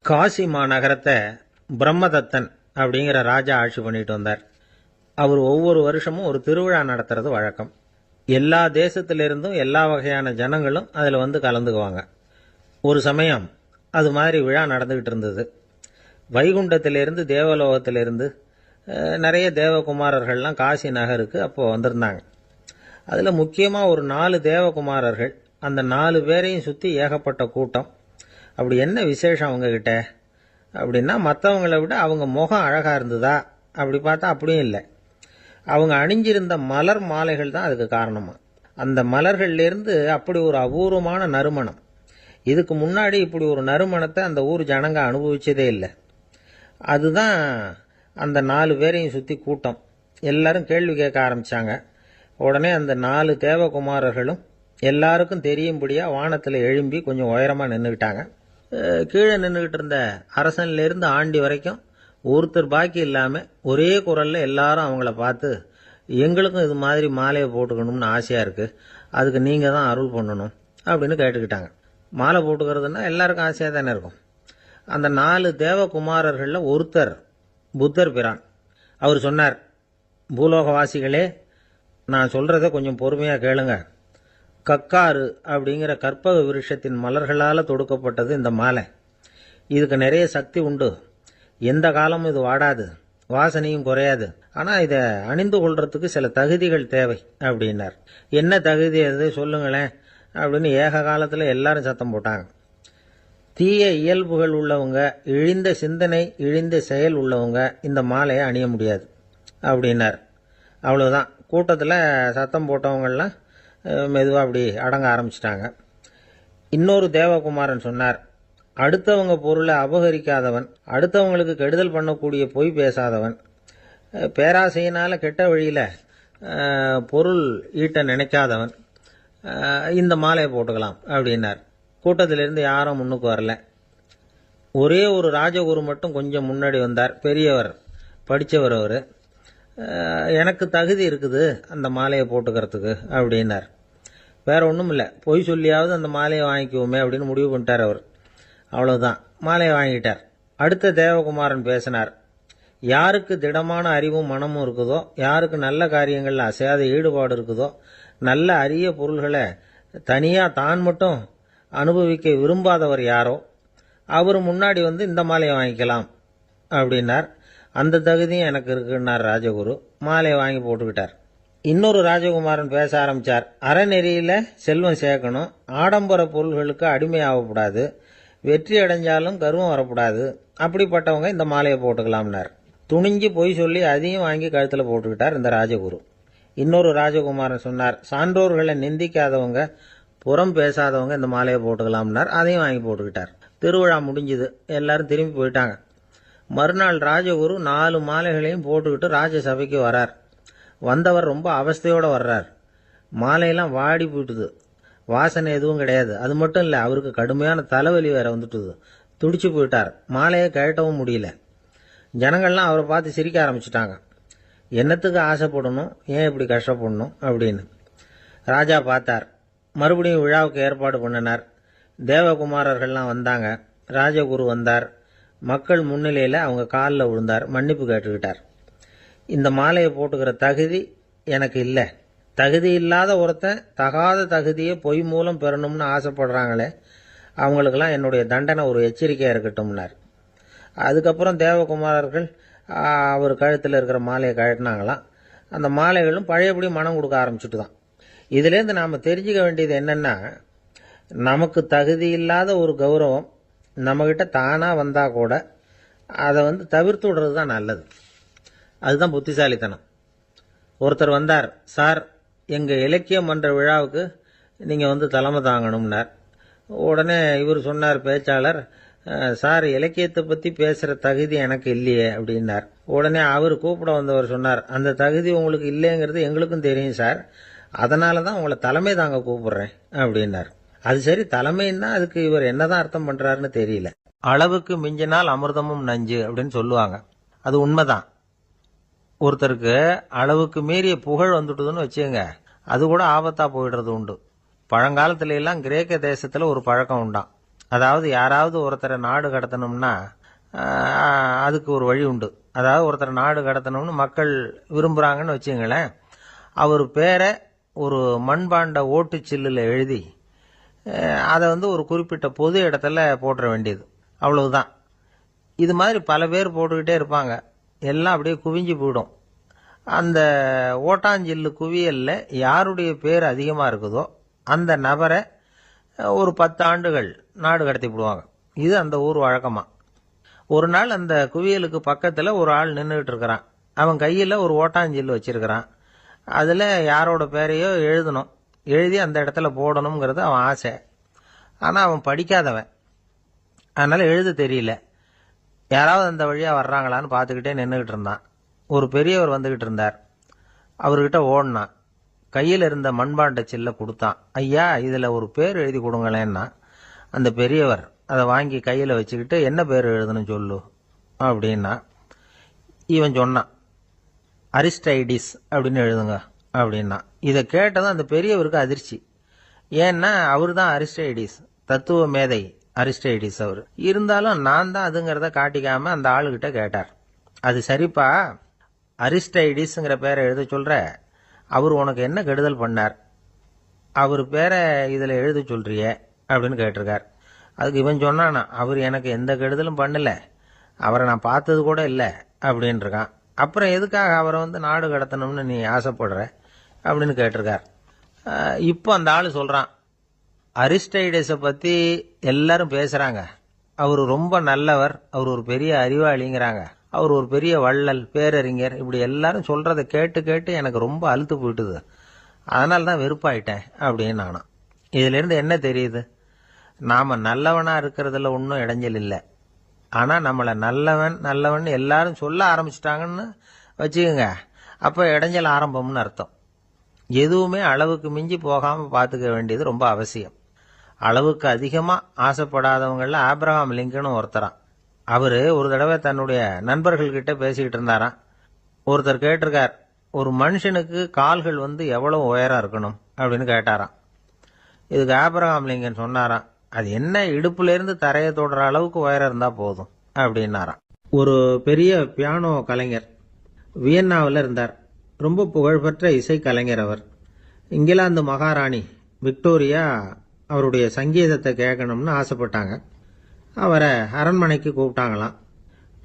காசி மாநகரத்தை பிரம்மதத்தன் அப்படிங்கிற ராஜா ஆட்சி பண்ணிட்டு வந்தார். அவர் ஒவ்வொரு வருஷமும் ஒரு திருவிழா நடத்துறது வழக்கம். எல்லா தேசத்திலிருந்தும் எல்லா வகையான ஜனங்களும் அதில் வந்து கலந்துக்குவாங்க. ஒரு சமயம் அது மாதிரி விழா நடந்துகிட்டு இருந்தது. வைகுண்டத்திலிருந்து தேவலோகத்திலிருந்து நிறைய தேவகுமாரர்கள்லாம் காசி நகருக்கு அப்போது வந்திருந்தாங்க. அதில் முக்கியமாக ஒரு 4 தேவகுமாரர்கள். அந்த 4 பேரையும் சுற்றி ஏகப்பட்ட கூட்டம். அப்படி என்ன விசேஷம் அவங்கக்கிட்ட அப்படின்னா, மற்றவங்களை விட அவங்க முகம் அழகாக இருந்ததா அப்படி பார்த்தா அப்படியும் இல்லை. அவங்க அணிஞ்சிருந்த மலர் மாலைகள் தான் அதுக்கு காரணமாக. அந்த மலர்கள்லேருந்து அப்படி ஒரு அபூர்வமான நறுமணம். இதுக்கு முன்னாடி இப்படி ஒரு நறுமணத்தை அந்த ஊர் ஜனங்க அனுபவிச்சதே இல்லை. அதுதான் அந்த 4 பேரையும் சுற்றி கூட்டம். எல்லாரும் கேள்வி கேட்க ஆரம்பித்தாங்க. உடனே அந்த 4 தேவகுமாரர்களும் எல்லாருக்கும் தெரியும்படியாக வானத்தில் எழும்பி கொஞ்சம் உயரமாக நின்றுக்கிட்டாங்க. கீழே நின்றுக்கிட்டு இருந்த அரசன்லேருந்து ஆண்டி வரைக்கும் ஒருத்தர் பாக்கி இல்லாமல் ஒரே குரலில் எல்லாரும் அவங்கள பார்த்து, எங்களுக்கும் இது மாதிரி மாலையை போட்டுக்கணும்னு ஆசையாக இருக்குது, அதுக்கு நீங்கள் தான் அருள் பண்ணணும் அப்படின்னு கேட்டுக்கிட்டாங்க. மாலை போட்டுக்கிறதுனா எல்லாருக்கும் ஆசையாக தானே இருக்கும். அந்த 4 தேவகுமாரர்களில் ஒருத்தர் புத்தர் பிரான். அவர் சொன்னார், பூலோகவாசிகளே, நான் சொல்கிறத கொஞ்சம் பொறுமையாக கேளுங்க. கக்காரு அப்படிங்கிற கற்பக விருஷத்தின் மலர்களால் தொடுக்கப்பட்டது இந்த மாலை. இதுக்கு நிறைய சக்தி உண்டு. எந்த காலமும் இது வாடாது, வாசனையும் குறையாது. ஆனால் இதை அணிந்து கொள்றதுக்கு சில தகுதிகள் தேவை அப்படின்னார். என்ன தகுதி அது சொல்லுங்களேன் அப்படின்னு ஏக காலத்தில் எல்லாரும் சத்தம் போட்டாங்க. தீய இயல்புகள் உள்ளவங்க, இழிந்த சிந்தனை, இழிந்த செயல் உள்ளவங்க இந்த மாலையை அணிய முடியாது அப்படின்னார். அவ்வளோதான். கூட்டத்தில் சத்தம் போட்டவங்கள்லாம் மெதுவாக அப்படி அடங்க ஆரம்பிச்சிட்டாங்க. இன்னொரு தேவகுமாரன் சொன்னார், அடுத்தவங்க பொருளை அபகரிக்காதவன், அடுத்தவங்களுக்கு கெடுதல் பண்ணக்கூடிய பொய் பேசாதவன், பேராசையினால் கெட்ட வழியில் பொருள் ஈட்ட நினைக்காதவன் இந்த மாலையை போட்டுக்கலாம் அப்படின்னார். கூட்டத்திலிருந்து யாரும் முன்னுக்கு வரல. ஒரே ஒரு ராஜகுரு மட்டும் கொஞ்சம் முன்னாடி வந்தார். பெரியவர், படித்தவர். அவர், எனக்கு தகுதி இருக்குது அந்த மாலையை போட்டுக்கிறதுக்கு அப்படின்னார். வேற ஒன்றும் இல்லை, பொய் சொல்லியாவது அந்த மாலையை வாங்கிக்குவோமே அப்படின்னு முடிவு பண்ணிட்டார் அவர். அவ்வளோதான், மாலையை வாங்கிட்டார். அடுத்த தேவகுமாரன் பேசினார். யாருக்கு திடமான அறிவும் மனமும் இருக்குதோ, யாருக்கு நல்ல காரியங்களில் அசையாத ஈடுபாடு இருக்குதோ, நல்ல அரிய பொருள்களை தனியாக தான் மட்டும் அனுபவிக்க விரும்பாதவர் யாரோ அவர் முன்னாடி வந்து இந்த மாலையை வாங்கிக்கலாம் அப்படின்னார். அந்த தகுதியும் எனக்கு இருக்குன்னார் ராஜகுரு. மாலையை வாங்கி போட்டுக்கிட்டார். இன்னொரு ராஜகுமாரன் பேச ஆரம்பித்தார். அறநெறியில் செல்வம் சேர்க்கணும், ஆடம்பர பொருள்களுக்கு அடிமையாகக்கூடாது, வெற்றி அடைஞ்சாலும் கர்வம் வரக்கூடாது, அப்படிப்பட்டவங்க இந்த மாலையை போட்டுக்கலாம்னார். துணிஞ்சு பொய் சொல்லி அதையும் வாங்கி கழுத்தில் போட்டுக்கிட்டார் இந்த ராஜகுரு. இன்னொரு ராஜகுமாரன் சொன்னார், சான்றோர்களை நிந்திக்காதவங்க, புறம் பேசாதவங்க இந்த மாலையை போட்டுக்கலாம்னார். அதையும் வாங்கி போட்டுக்கிட்டார். திருவிழா முடிஞ்சுது. எல்லாரும் திரும்பி போயிட்டாங்க. மறுநாள் ராஜகுரு 4 மாலைகளையும் போட்டுக்கிட்டு ராஜசபைக்கு வரார். வந்தவர் ரொம்ப அவஸ்தையோடு வர்றார். மாலையெல்லாம் வாடி போயிட்டுது, வாசனை எதுவும் கிடையாது. அது மட்டும் இல்லை, அவருக்கு கடுமையான தலைவலி வேற வந்துட்டுது. துடிச்சு போயிட்டார். மாலையை கழட்டவும் முடியல. ஜனங்கள்லாம் அவரை பார்த்து சிரிக்க ஆரம்பிச்சிட்டாங்க. என்னத்துக்கு ஆசைப்படணும், ஏன் இப்படி கஷ்டப்படணும் அப்படின்னு. ராஜா பார்த்தார். மறுபடியும் விழாவுக்கு ஏற்பாடு பண்ணினார். தேவகுமாரர்கள்லாம் வந்தாங்க. ராஜகுரு வந்தார். மக்கள் முன்னிலையில் அவங்க காலில் விழுந்தார், மன்னிப்பு கேட்டுக்கிட்டார். இந்த மாலையை போட்டுக்கிற தகுதி எனக்கு இல்லை. தகுதி இல்லாத ஒருத்தன் தகாத தகுதியை பொய் மூலம் பெறணும்னு ஆசைப்படுறாங்களே, அவங்களுக்கெல்லாம் என்னுடைய தண்டனை ஒரு எச்சரிக்கையாக இருக்கட்டும்னார். அதுக்கப்புறம் தேவகுமாரர்கள் அவர் கழுத்தில் இருக்கிற மாலையை கழட்டினாங்களாம். அந்த மாலைகளும் பழையபடி மனம் கொடுக்க ஆரம்பிச்சுட்டு தான். இதுலேருந்து நாம் தெரிஞ்சுக்க வேண்டியது என்னென்னா, நமக்கு தகுதி இல்லாத ஒரு கௌரவம் நம்மக்கிட்ட தானாக வந்தால் கூட அதை தவிர்த்து விடுறது தான் நல்லது. அதுதான் புத்திசாலித்தனம். ஒருத்தர் வந்தார், சார் எங்கள் இலக்கிய மன்ற விழாவுக்கு நீங்கள் தலைமை தாங்கணும்னார். உடனே இவர் சொன்னார், பேச்சாளர், சார் இலக்கியத்தை பற்றி பேசுகிற தகுதி எனக்கு இல்லையே அப்படின்னார். உடனே அவர் கூப்பிட வந்தவர் சொன்னார், அந்த தகுதி உங்களுக்கு இல்லைங்கிறது எங்களுக்கும் தெரியும் சார், அதனால தான் உங்களை தலைமை தாங்க கூப்பிடுறேன் அப்படின்னார். அது சரி, தலைமைன்னா அதுக்கு இவர் என்னதான் அர்த்தம் பண்ணுறாருன்னு தெரியல. அளவுக்கு மிஞ்சினால் அமிர்தமும் நஞ்சு அப்படின்னு சொல்லுவாங்க. அது உண்மைதான். ஒருத்தருக்கு அளவுக்கு மீறிய புகழ் வந்துட்டுதுன்னு வச்சுங்க, அது கூட ஆபத்தாக போயிடுறது உண்டு. பழங்காலத்துல எல்லாம் கிரேக்க தேசத்தில் ஒரு பழக்கம் உண்டாம். அதாவது யாராவது ஒருத்தரை நாடு கடத்தணும்னா அதுக்கு ஒரு வழி உண்டு. அதாவது ஒருத்தரை நாடு கடத்தணும்னு மக்கள் விரும்புகிறாங்கன்னு வச்சுங்களேன், அவர் பேரை ஒரு மண்பாண்ட ஓட்டுச்சில்லில் எழுதி அதை ஒரு குறிப்பிட்ட பொது இடத்துல போட்டுற வேண்டியது, அவ்வளவுதான். இது மாதிரி பல பேர் போட்டுக்கிட்டே இருப்பாங்க, எல்லாம் அப்படியே குவிஞ்சு போயிடும். அந்த ஓட்டாஞ்சில்லு குவியலில் யாருடைய பேர் அதிகமாக இருக்குதோ அந்த நபரை ஒரு 10 ஆண்டுகள் நாடு கடத்தி விடுவாங்க. இது அந்த ஊர் வழக்கமா. ஒரு நாள் அந்த குவியலுக்கு பக்கத்தில் ஒரு ஆள் நின்றுட்டு இருக்கிறான். அவன் கையில் ஒரு ஓட்டாஞ்சில்லு வச்சிருக்கிறான். அதில் யாரோட பேரையோ எழுதணும், எழுதி அந்த இடத்துல போடணுங்கிறது அவன் ஆசை. ஆனால் அவன் படிக்காதவன், அதனால் எழுத தெரியல. யாராவது அந்த வழியாக வர்றாங்களான்னு பார்த்துக்கிட்டே நின்றுக்கிட்டு இருந்தான். ஒரு பெரியவர் வந்துக்கிட்டு இருந்தார். அவர்கிட்ட ஓடினான். கையில் இருந்த மண்பாண்ட சில்லை கொடுத்தான். ஐயா, இதில் ஒரு பேர் எழுதி கொடுங்களேன்னா. அந்த பெரியவர் அதை வாங்கி கையில் வச்சுக்கிட்டு, என்ன பேர் எழுதணும் சொல்லு அப்படின்னா. இவன் சொன்னான், அரிஸ்டைடிஸ் அப்படின்னு எழுதுங்க அப்படின்னா. இதை கேட்டதும் அந்த பெரியவருக்கு அதிர்ச்சி. ஏன்னா அவர் தான் அரிஸ்டைடிஸ், தத்துவ மேதை அரிஸ்டைடிஸ் அவர். இருந்தாலும் நான் தான் அதுங்கிறத காட்டிக்காம அந்த ஆளுகிட்ட கேட்டார், அது சரிப்பா, அரிஸ்டைடிஸ்ங்கிற பேரை எழுத சொல்ற, அவர் உனக்கு என்ன கெடுதல் பண்ணார், அவர் பேரை இதில் எழுத சொல்றியே அப்படின்னு கேட்டிருக்கார். அதுக்கு இவன் சொன்னானா, அவர் எனக்கு எந்த கெடுதலும் பண்ணல, அவரை நான் பார்த்தது கூட இல்லை அப்படின்ட்டுருக்கான். அப்புறம் எதுக்காக அவரை நாடு கடத்தணும்னு நீ ஆசைப்படுற அப்படின்னு கேட்டிருக்கார். இப்போ அந்த ஆள் சொல்கிறான், அரிஸ்டைடஸை பற்றி எல்லாரும் பேசுகிறாங்க, அவர் ரொம்ப நல்லவர், அவர் ஒரு பெரிய அறிவாளிங்கிறாங்க, அவர் ஒரு பெரிய வள்ளல், பேரறிஞர், இப்படி எல்லாரும் சொல்கிறத கேட்டு கேட்டு எனக்கு ரொம்ப அலுத்து போயிட்டுது, அதனால தான் வெறுப்பாயிட்டேன் அப்படின்னு நானும். இதிலேருந்து என்ன தெரியுது, நாம் நல்லவனாக இருக்கிறதுல ஒன்றும் இடைஞ்சல் இல்லை. ஆனால் நம்மளை நல்லவன் நல்லவன் எல்லாரும் சொல்ல ஆரம்பிச்சிட்டாங்கன்னு வச்சுக்கோங்க, அப்போ இடைஞ்சல் ஆரம்பம்னு அர்த்தம். எதுவுமே அளவுக்கு மிஞ்சி போகாமல் பார்த்துக்க வேண்டியது ரொம்ப அவசியம். அளவுக்கு அதிகமாக ஆசைப்படாதவங்களில் ஆப்ரஹாம் லிங்கனும் ஒருத்தரான். அவர் ஒரு தடவை தன்னுடைய நண்பர்கள்கிட்ட பேசிக்கிட்டு இருந்தாராம். ஒருத்தர் கேட்டிருக்கார், ஒரு மனுஷனுக்கு கால்கள் எவ்வளவு உயரம் இருக்கணும் அப்படின்னு கேட்டாராம். இதுக்கு ஆப்ரஹாம் லிங்கன் சொன்னாராம், அது என்ன, இடுப்புலேருந்து தரையை தொடுற அளவுக்கு உயரம் இருந்தால் போதும் அப்படின்னாராம். ஒரு பெரிய பியானோ கலைஞர் வியன்னாவில் இருந்தார். ரொம்ப புகழ்பெற்ற இசை கலைஞர் அவர். இங்கிலாந்து மகாராணி விக்டோரியா அவருடைய சங்கீதத்தை கேட்கணும்னு ஆசைப்பட்டாங்க. அவரை அரண்மனைக்கு கூப்பிட்டாங்களாம்.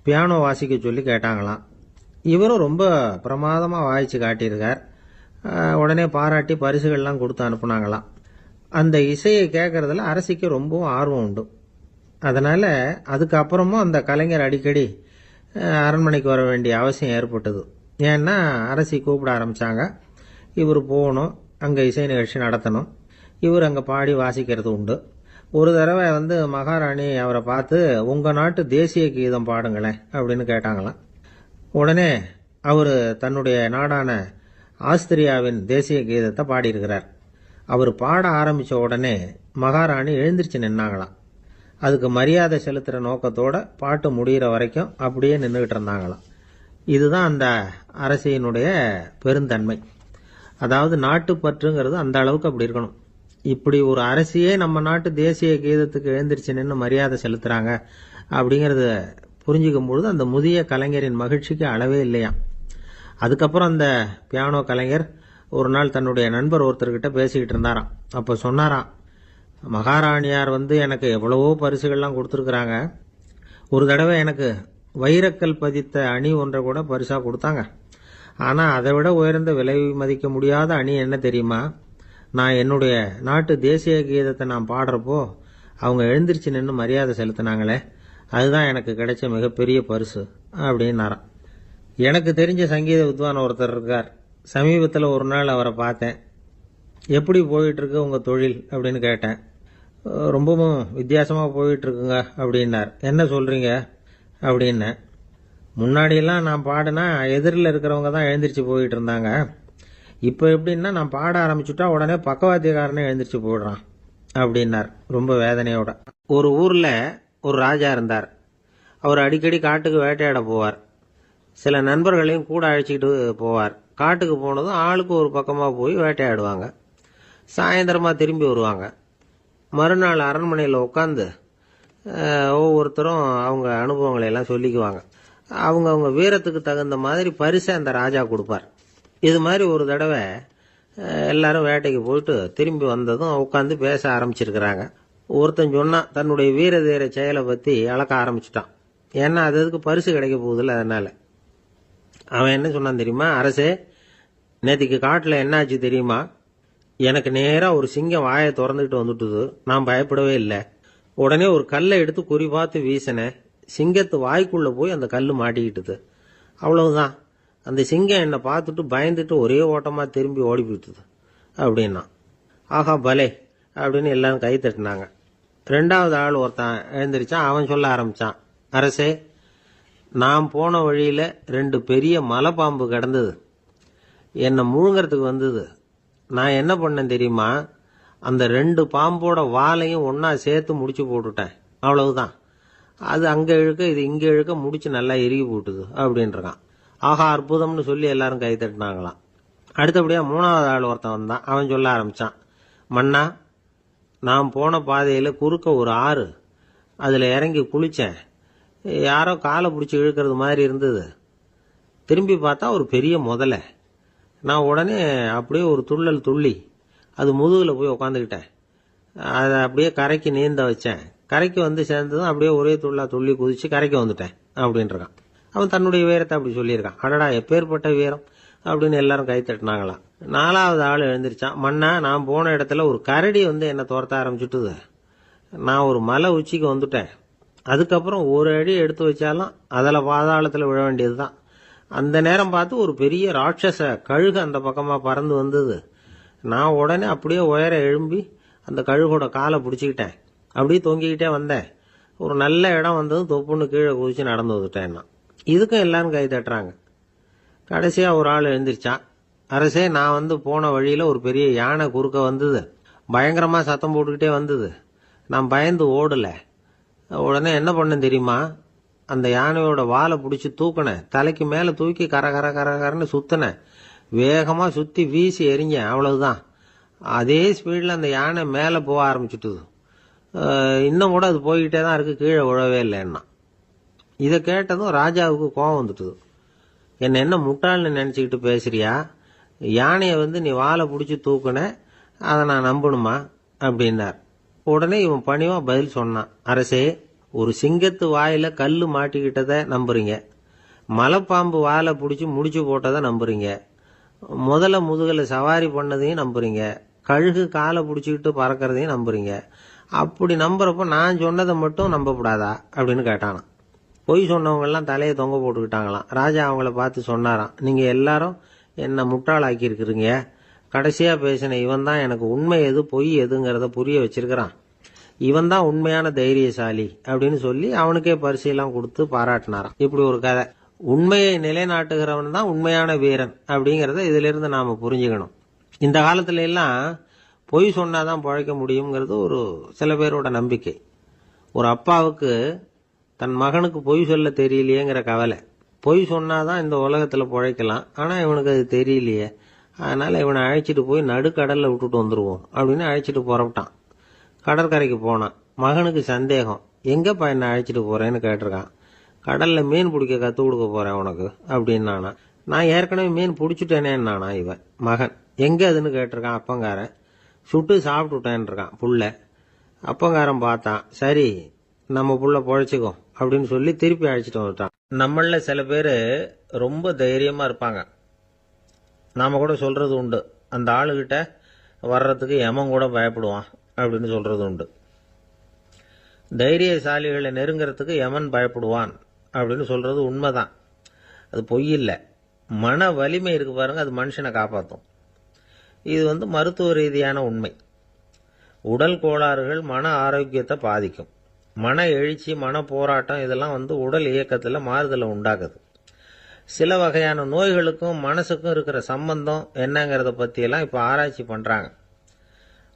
பியானோ வாசிக்க சொல்லி கேட்டாங்களாம். இவரும் ரொம்ப பிரமாதமாக வாய்ச்சி காட்டியிருக்கார். உடனே பாராட்டி பரிசுகள்லாம் கொடுத்து அனுப்புனாங்களாம். அந்த இசையை கேட்கறதுல அரசிக்கு ரொம்பவும் ஆர்வம் உண்டு. அதனால் அதுக்கப்புறமும் அந்த கலைஞர் அடிக்கடி அரண்மனைக்கு வர வேண்டிய அவசியம் ஏற்பட்டது. ஏன்னா அரசி கூப்பிட ஆரம்பித்தாங்க. இவர் போகணும், அங்கே இசை நிகழ்ச்சி நடத்தணும். இவர் அங்கே பாடி வாசிக்கிறது உண்டு. ஒரு தடவை மகாராணி அவரை பார்த்து, உங்கள் நாட்டு தேசிய கீதம் பாடுங்களேன் அப்படின்னு கேட்டாங்களாம். உடனே அவர் தன்னுடைய நாடான ஆஸ்திரியாவின் தேசிய கீதத்தை பாடியிருக்கிறார். அவர் பாட ஆரம்பித்த உடனே மகாராணி எழுந்திரிச்சு நின்னாங்களாம். அதுக்கு மரியாதை செலுத்துகிற நோக்கத்தோட பாட்டு முடிகிற வரைக்கும் அப்படியே நின்றுக்கிட்டு இருந்தாங்களாம். இதுதான் அந்த அரசியினுடைய பெருந்தன்மை. அதாவது நாட்டுப்பற்றுங்கிறது அந்த அளவுக்கு அப்படி இருக்கணும். இப்படி ஒரு அரசியே நம்ம நாட்டு தேசிய கீதத்துக்கு எழுந்திரிச்சு நின்று மரியாதை செலுத்துகிறாங்க அப்படிங்கிறத புரிஞ்சிக்கும் பொழுது அந்த முதிய கலைஞரின் மகிழ்ச்சிக்கு அளவே இல்லையாம். அதுக்கப்புறம் அந்த பியானோ கலைஞர் ஒரு நாள் தன்னுடைய நண்பர் ஒருத்தர்கிட்ட பேசிக்கிட்டு இருந்தாராம். அப்போ சொன்னாராம், மகாராணியார் எனக்கு எவ்வளவோ பரிசுகள்லாம் கொடுத்துருக்குறாங்க. ஒரு தடவை எனக்கு வைரக்கல் பதித்த அணி ஒன்றை கூட பரிசாக கொடுத்தாங்க. ஆனால் அதை விட உயர்ந்த விலை மதிக்க முடியாத அணி என்ன தெரியுமா, நான் என்னுடைய நாட்டு தேசிய கீதத்தை நான் பாடுறப்போ அவங்க எழுந்திரிச்சு நின்று மரியாதை செலுத்தினாங்களே, அதுதான் எனக்கு கிடைச்ச மிகப்பெரிய பரிசு அப்படின்னாராம். எனக்கு தெரிஞ்ச சங்கீத வித்வான் ஒருத்தர் இருக்கார். சமீபத்தில் ஒரு நாள் அவரை பார்த்தேன். எப்படி போயிட்டுருக்கு உங்கள் தொழில் அப்படின்னு கேட்டேன். ரொம்பவும் வித்தியாசமாக போயிட்டுருக்குங்க அப்படின்னார். என்ன சொல்கிறீங்க அப்படின்னேன். முன்னாடியெல்லாம் நான் பாடினா எதிரில் இருக்கிறவங்க தான் எழுந்திரிச்சு போயிட்டு இருந்தாங்க. இப்போ எப்படின்னா நான் பாட ஆரம்பிச்சுட்டா உடனே பக்கவாத்தியக்காரனே எழுந்திரிச்சு போயிடுறான் அப்படின்னார் ரொம்ப வேதனையோட. ஒரு ஊரில் ஒரு ராஜா இருந்தார். அவர் அடிக்கடி காட்டுக்கு வேட்டையாட போவார். சில நண்பர்களையும் கூட அழைச்சிக்கிட்டு போவார். காட்டுக்கு போனதும் ஆளுக்கு ஒரு பக்கமாக போய் வேட்டையாடுவாங்க. சாயந்தரமாக திரும்பி வருவாங்க. மறுநாள் அரண்மனையில் உட்காந்து ஒவ்வொருத்தரும் அவங்க அனுபவங்களை எல்லாம் சொல்லிக்குவாங்க. அவங்க வீரத்துக்கு தகுந்த மாதிரி பரிசை அந்த ராஜா கொடுப்பார். இது மாதிரி ஒரு தடவை எல்லாரும் வேட்டைக்கு போயிட்டு திரும்பி வந்ததும் உட்காந்து பேச ஆரம்பிச்சிருக்கிறாங்க. ஒருத்தன் சொன்னான், தன்னுடைய வீர தீர செயலை பற்றி அளக்க ஆரம்பிச்சிட்டான். ஏன்னா அதுக்கு பரிசு கிடைக்க போகுதில்ல, அதனால. அவன் என்ன சொன்னான் தெரியுமா? அரசே, நேற்றுக்கு காட்டில் என்னாச்சு தெரியுமா? எனக்கு நேராக ஒரு சிங்கம் வாயை திறந்துக்கிட்டு வந்துட்டுது. நான் பயப்படவே இல்லை. உடனே ஒரு கல்லை எடுத்து குறி பார்த்து வீசினேன். சிங்கத்து வாய்க்குள்ளே போய் அந்த கல் மாட்டிக்கிட்டுது. அவ்வளவுதான். அந்த சிங்கம் என்னை பார்த்துட்டு பயந்துட்டு ஒரே ஓட்டமாக திரும்பி ஓடி போயிட்டுது அப்படின்னா. ஆஹா பலே அப்படின்னு எல்லாரும் கை தட்டினாங்க. ரெண்டாவது ஆள் ஒருத்தன் எழுந்திரிச்சான். அவன் சொல்ல ஆரம்பிச்சான், அரசே, நான் போன வழியில் 2 பெரிய மலைப்பாம்பு கிடந்தது. என்னை முழுங்கிறதுக்கு வந்தது. நான் என்ன பண்ணேன் தெரியுமா? அந்த 2 பாம்போட வாலையும் ஒன்னா சேர்த்து முடிச்சு போட்டுட்டேன். அவ்வளவுதான். அது அங்கே இழுக்க இது இங்கே இழுக்க முடிச்சு நல்லா இறுகி போட்டுது அப்படின்றான். ஆஹா அற்புதம்னு சொல்லி எல்லாரும் கை தட்டினாங்களாம். அடுத்தபடியாக 3வது ஆள் ஒருத்தன் வந்தான். அவன் சொல்ல ஆரம்பிச்சான், மன்னா, நான் போன பாதையில் குறுக்க ஒரு ஆறு. அதில் இறங்கி குளித்தேன். யாரோ காலை பிடிச்சி இழுக்கிறது மாதிரி இருந்தது. திரும்பி பார்த்தா ஒரு பெரிய முதலை. நான் உடனே அப்படியே ஒரு துள்ளல் துள்ளி அது முதுகில் போய் உக்காந்துக்கிட்டேன். அதை அப்படியே கரைக்கு நீந்த வச்சேன். கரைக்கு வந்து சேர்ந்ததும் அப்படியே ஒரே துள்ளி குதிச்சு கரைக்கு வந்துட்டேன் அப்படின்றான். அவன் தன்னுடைய வீரத்தை அப்படி சொல்லியிருக்கான். அடடா எப்பேற்பட்ட வீரம் அப்படின்னு எல்லாரும் கை தட்டினாங்களாம். 4வது ஆள் எழுந்திரிச்சான். மன்னா, நான் போன இடத்துல ஒரு கரடி வந்து என்னை துரத்த ஆரம்பிச்சுட்டுது. நான் ஒரு மலை உச்சிக்கு வந்துட்டேன். அதுக்கப்புறம் ஒரு அடி எடுத்து வச்சாலும் அதில் பாதாளத்தில் விழ வேண்டியது தான். அந்த நேரம் பார்த்து ஒரு பெரிய ராட்சச கழுகு அந்த பக்கமாக பறந்து வந்தது. நான் உடனே அப்படியே உயர எழும்பி அந்த கழுகோட காலை பிடிச்சிக்கிட்டேன். அப்படியே தொங்கிக்கிட்டே வந்தேன். ஒரு நல்ல இடம் வந்ததும் தொப்புன்னு கீழே குதிச்சு நடந்து வந்துட்டேன்னா. இதுக்கும் எல்லாரும் கை தட்டுறாங்க. கடைசியாக ஒரு ஆள் எழுந்திரிச்சான். அரசே, நான் வந்து போன வழியில் ஒரு பெரிய யானை குறுக்க வந்தது. பயங்கரமாக சத்தம் போட்டுக்கிட்டே வந்தது. நான் பயந்து ஓடலை. உடனே என்ன பண்ணேன் தெரியுமா? அந்த யானையோட வாலை பிடிச்சி தூக்கினேன். தலைக்கு மேலே தூக்கி கரன்னு சுத்தினேன். வேகமாக சுற்றி வீசி எறிஞ்சேன். அவ்வளவுதான். அதே ஸ்பீடில் அந்த யானை மேலே போக ஆரம்பிச்சுட்டுது. இன்னும் கூட அது போய்கிட்டே தான் இருக்கு, கீழே விழவே இல்லைன்னா. இதை கேட்டதும் ராஜாவுக்கு கோபம் வந்துட்டுது. என்ன முட்டாள்னு நினச்சிக்கிட்டு பேசுறியா? யானையை வந்து நீ வாலை பிடிச்சி தூக்குன, அதை நான் நம்பணுமா அப்படின்னார். உடனே இவன் பணிவா பதில் சொன்னான், அரசே, ஒரு சிங்கத்து வாயில கல்லு மாட்டிக்கிட்டதை நம்புறீங்க, மலைப்பாம்பு வாலை பிடிச்சி முடிச்சு போட்டதை நம்புறீங்க, முதல்ல முதுகலை சவாரி பண்ணதையும் நம்புறீங்க, கழுகு காலை பிடிச்சிக்கிட்டு பறக்கிறதையும் நம்புறீங்க. அப்படி நம்புறப்ப நான் சொன்னதை மட்டும் நம்பக்கூடாதா அப்படின்னு கேட்டானான். பொய் சொன்னவங்கெல்லாம் தலையை தொங்க போட்டுக்கிட்டாங்களாம். ராஜா அவங்கள பார்த்து சொன்னாராம், நீங்க எல்லாரும் என்னை முட்டாளாக்கி இருக்கிறீங்க. கடைசியா பேசின இவன் தான் எனக்கு உண்மை எது பொய் எதுங்கிறத புரிய வச்சிருக்கிறான். இவன் தான் உண்மையான தைரியசாலி அப்படின்னு சொல்லி அவனுக்கே பரிசெல்லாம் கொடுத்து பாராட்டினாராம். இப்படி ஒரு கதை. உண்மையை நிலைநாட்டுகிறவன் தான் உண்மையான வீரன் அப்படிங்கிறத இதுல இருந்து நாம புரிஞ்சுக்கணும். இந்த காலத்துல எல்லாம் பொய் சொன்னாதான் பழைக்க முடியுங்கிறது ஒரு சில பேரோட நம்பிக்கை. ஒரு அப்பாவுக்கு தன் மகனுக்கு பொய் சொல்ல தெரியலையேங்கிற கவலை. பொய் சொன்னாதான் இந்த உலகத்துல பிழைக்கலாம், ஆனா இவனுக்கு அது தெரியலையே, அதனால இவனை அழைச்சிட்டு போய் நடுக்கடல்ல விட்டுட்டு வந்துருவோம் அப்படின்னு அழைச்சிட்டு புறப்பட்டான். கடற்கரைக்கு போனான். மகனுக்கு சந்தேகம், எங்கப்பா என்ன அழைச்சிட்டு போறேன்னு கேட்டிருக்கான். கடல்ல மீன் பிடிக்க கத்து கொடுக்க போறேன் உனக்கு அப்படின்னானா. நான் ஏற்கனவே மீன் பிடிச்சிட்டேனேன்னானா இவன் மகன். எங்க அதுன்னு கேட்டிருக்கான் அப்பங்காரன். சுட்டு சாப்பிட்டுட்டேன் இருக்கான் புள்ள. அப்பங்காரன் பார்த்தான், சரி நம்ம புள்ள பொழைச்சிக்கோ அப்படின்னு சொல்லி திருப்பி அழைச்சிட்டு வந்துட்டான். நம்மள சில பேர் ரொம்ப தைரியமா இருப்பாங்க. நாம கூட சொல்றது உண்டு, அந்த ஆளுகிட்ட வர்றதுக்கு எமன் கூட பயப்படுவான் அப்படின்னு சொல்றது உண்டு. தைரியசாலிகளை நெருங்கிறதுக்கு எமன் பயப்படுவான் அப்படின்னு சொல்றது உண்மைதான். அது பொய் இல்லை. மன வலிமை இருக்கு பாருங்க, அது மனுஷனை காப்பாற்றும். இது மருத்துவ ரீதியான உண்மை. உடல் கோளாறுகள் மன ஆரோக்கியத்தை பாதிக்கும். மன எழுச்சி, மன போராட்டம் இதெல்லாம் உடல் இயக்கத்தில் மாறுதலை உண்டாக்குது. சில வகையான நோய்களுக்கும் மனசுக்கும் இருக்கிற சம்பந்தம் என்னங்கிறத பற்றியெல்லாம் இப்போ ஆராய்ச்சி பண்ணுறாங்க.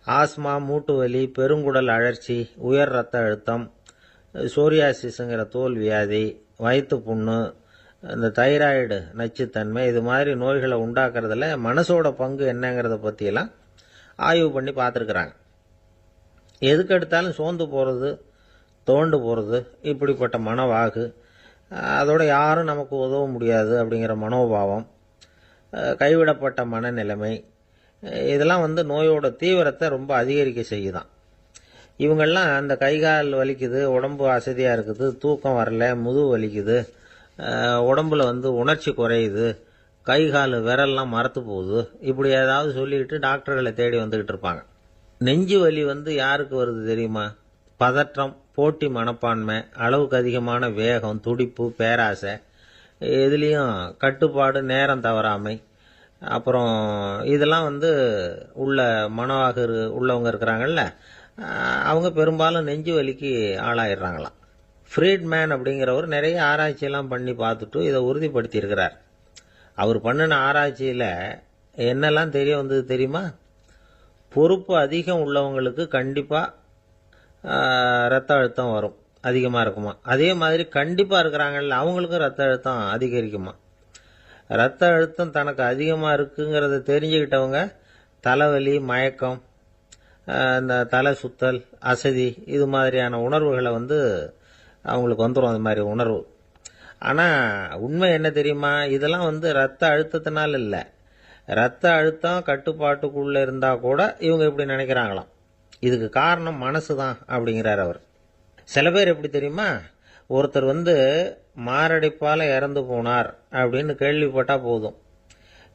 ஆஸ்மா, மூட்டு வலி, பெருங்குடல் அழற்சி, உயர் ரத்த அழுத்தம், சோரியாசிஸுங்கிற தோல் வியாதி, வயிற்று புண்ணு, இந்த தைராய்டு நச்சுத்தன்மை, இது மாதிரி நோய்களை உண்டாக்குறதுல மனசோட பங்கு என்னங்கிறத பற்றியெல்லாம் ஆய்வு பண்ணி பார்த்துருக்குறாங்க. எதுக்கு எடுத்தாலும் சோர்ந்து போகிறது, தோண்டு போகிறது, இப்படிப்பட்ட மனவாகு, அதோட யாரும் நமக்கு உதவ முடியாது அப்படிங்கிற மனோபாவம், கைவிடப்பட்ட மனநிலைமை, இதெல்லாம் நோயோட தீவிரத்தை ரொம்ப அதிகரிக்க செய்யுதான். இவங்கெல்லாம் அந்த கைகால் வலிக்குது, உடம்பு அசதியாக இருக்குது, தூக்கம் வரல, முதுகு வலிக்குது, உடம்புல உணர்ச்சி குறையுது, கை கால் விரல்லாம் மரத்து போகுது, இப்படி ஏதாவது சொல்லிக்கிட்டு டாக்டர்களை தேடி வந்துக்கிட்டு இருப்பாங்க. நெஞ்சு வலி யாருக்கு வருது தெரியுமா? பதற்றம், போட்டி மனப்பான்மை, அளவுக்கு அதிகமான வேகம், துடிப்பு, பேராசை, இதுலேயும் கட்டுப்பாடு, நேரம் தவறாமை, அப்புறம் இதெல்லாம் உள்ள மனவாக உள்ளவங்க இருக்கிறாங்கல்ல, அவங்க பெரும்பாலும் நெஞ்சு வலிக்கு ஆளாயிடுறாங்களாம். ஃப்ரீட்மேன் அப்படிங்கிறவர் நிறைய ஆராய்ச்சியெல்லாம் பண்ணி பார்த்துட்டு இதை உறுதிப்படுத்தி இருக்கிறார். அவர் பண்ணின ஆராய்ச்சியில் என்னெல்லாம் தெரிய வந்தது தெரியுமா? பொறுப்பு அதிகம் உள்ளவங்களுக்கு கண்டிப்பாக ரத்த அழுத்தம் வரும், அதிகமாக இருக்குமா. அதே மாதிரி கண்டிப்பாக இருக்கிறாங்கல்ல, அவங்களுக்கும் ரத்த அழுத்தம் அதிகரிக்குமா. ரத்த அழுத்தம் தனக்கு அதிகமாக இருக்குங்கிறத தெரிஞ்சுக்கிட்டவங்க தலைவலி, மயக்கம், இந்த தலை சுத்தல், அசதி, இது மாதிரியான உணர்வுகளை அவங்களுக்கு வந்துடும், அது மாதிரி உணர்வு. ஆனால் உண்மை என்ன தெரியுமா? இதெல்லாம் ரத்த அழுத்தத்தினால இல்லை, ரத்த அழுத்தம் கட்டுப்பாட்டுக்குள்ளே இருந்தால் கூட இவங்க இப்படி நினைக்கிறாங்களாம். இதுக்கு காரணம் மனசு தான் அப்படிங்கிறார் அவர். சில பேர் எப்படி தெரியுமா? ஒருத்தர் மாரடைப்பால் இறந்து போனார் அப்படின்னு கேள்விப்பட்டால் போதும்,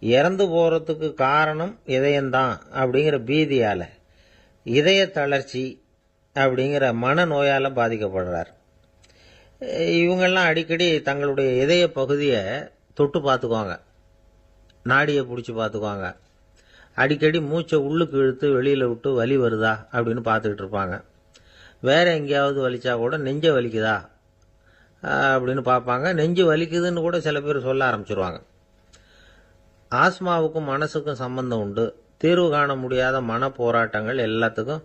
இறந்து போகிறதுக்கு காரணம் இதயம்தான் அப்படிங்கிற பீதியால், இதய தளர்ச்சி அப்படிங்கிற மனநோயால் பாதிக்கப்படுறார். இவங்கெல்லாம் அடிக்கடி தங்களுடைய இதய பகுதியை தொட்டு பார்த்துக்குவாங்க, நாடியை பிடிச்சி பார்த்துக்குவாங்க, அடிக்கடி மூச்சை உள்ளுக்கு இழுத்து வெளியில் விட்டு வலி வருதா அப்படின்னு பார்த்துக்கிட்டு இருப்பாங்க. வேறு எங்கேயாவது வலிச்சா கூட நெஞ்சை வலிக்குதா அப்படின்னு பார்ப்பாங்க. நெஞ்சு வலிக்குதுன்னு கூட சில பேர் சொல்ல ஆரம்பிச்சிருவாங்க. ஆஸ்மாவுக்கும் மனசுக்கும் சம்பந்தம் உண்டு. தீர்வு காண முடியாத மன போராட்டங்கள் எல்லாத்துக்கும்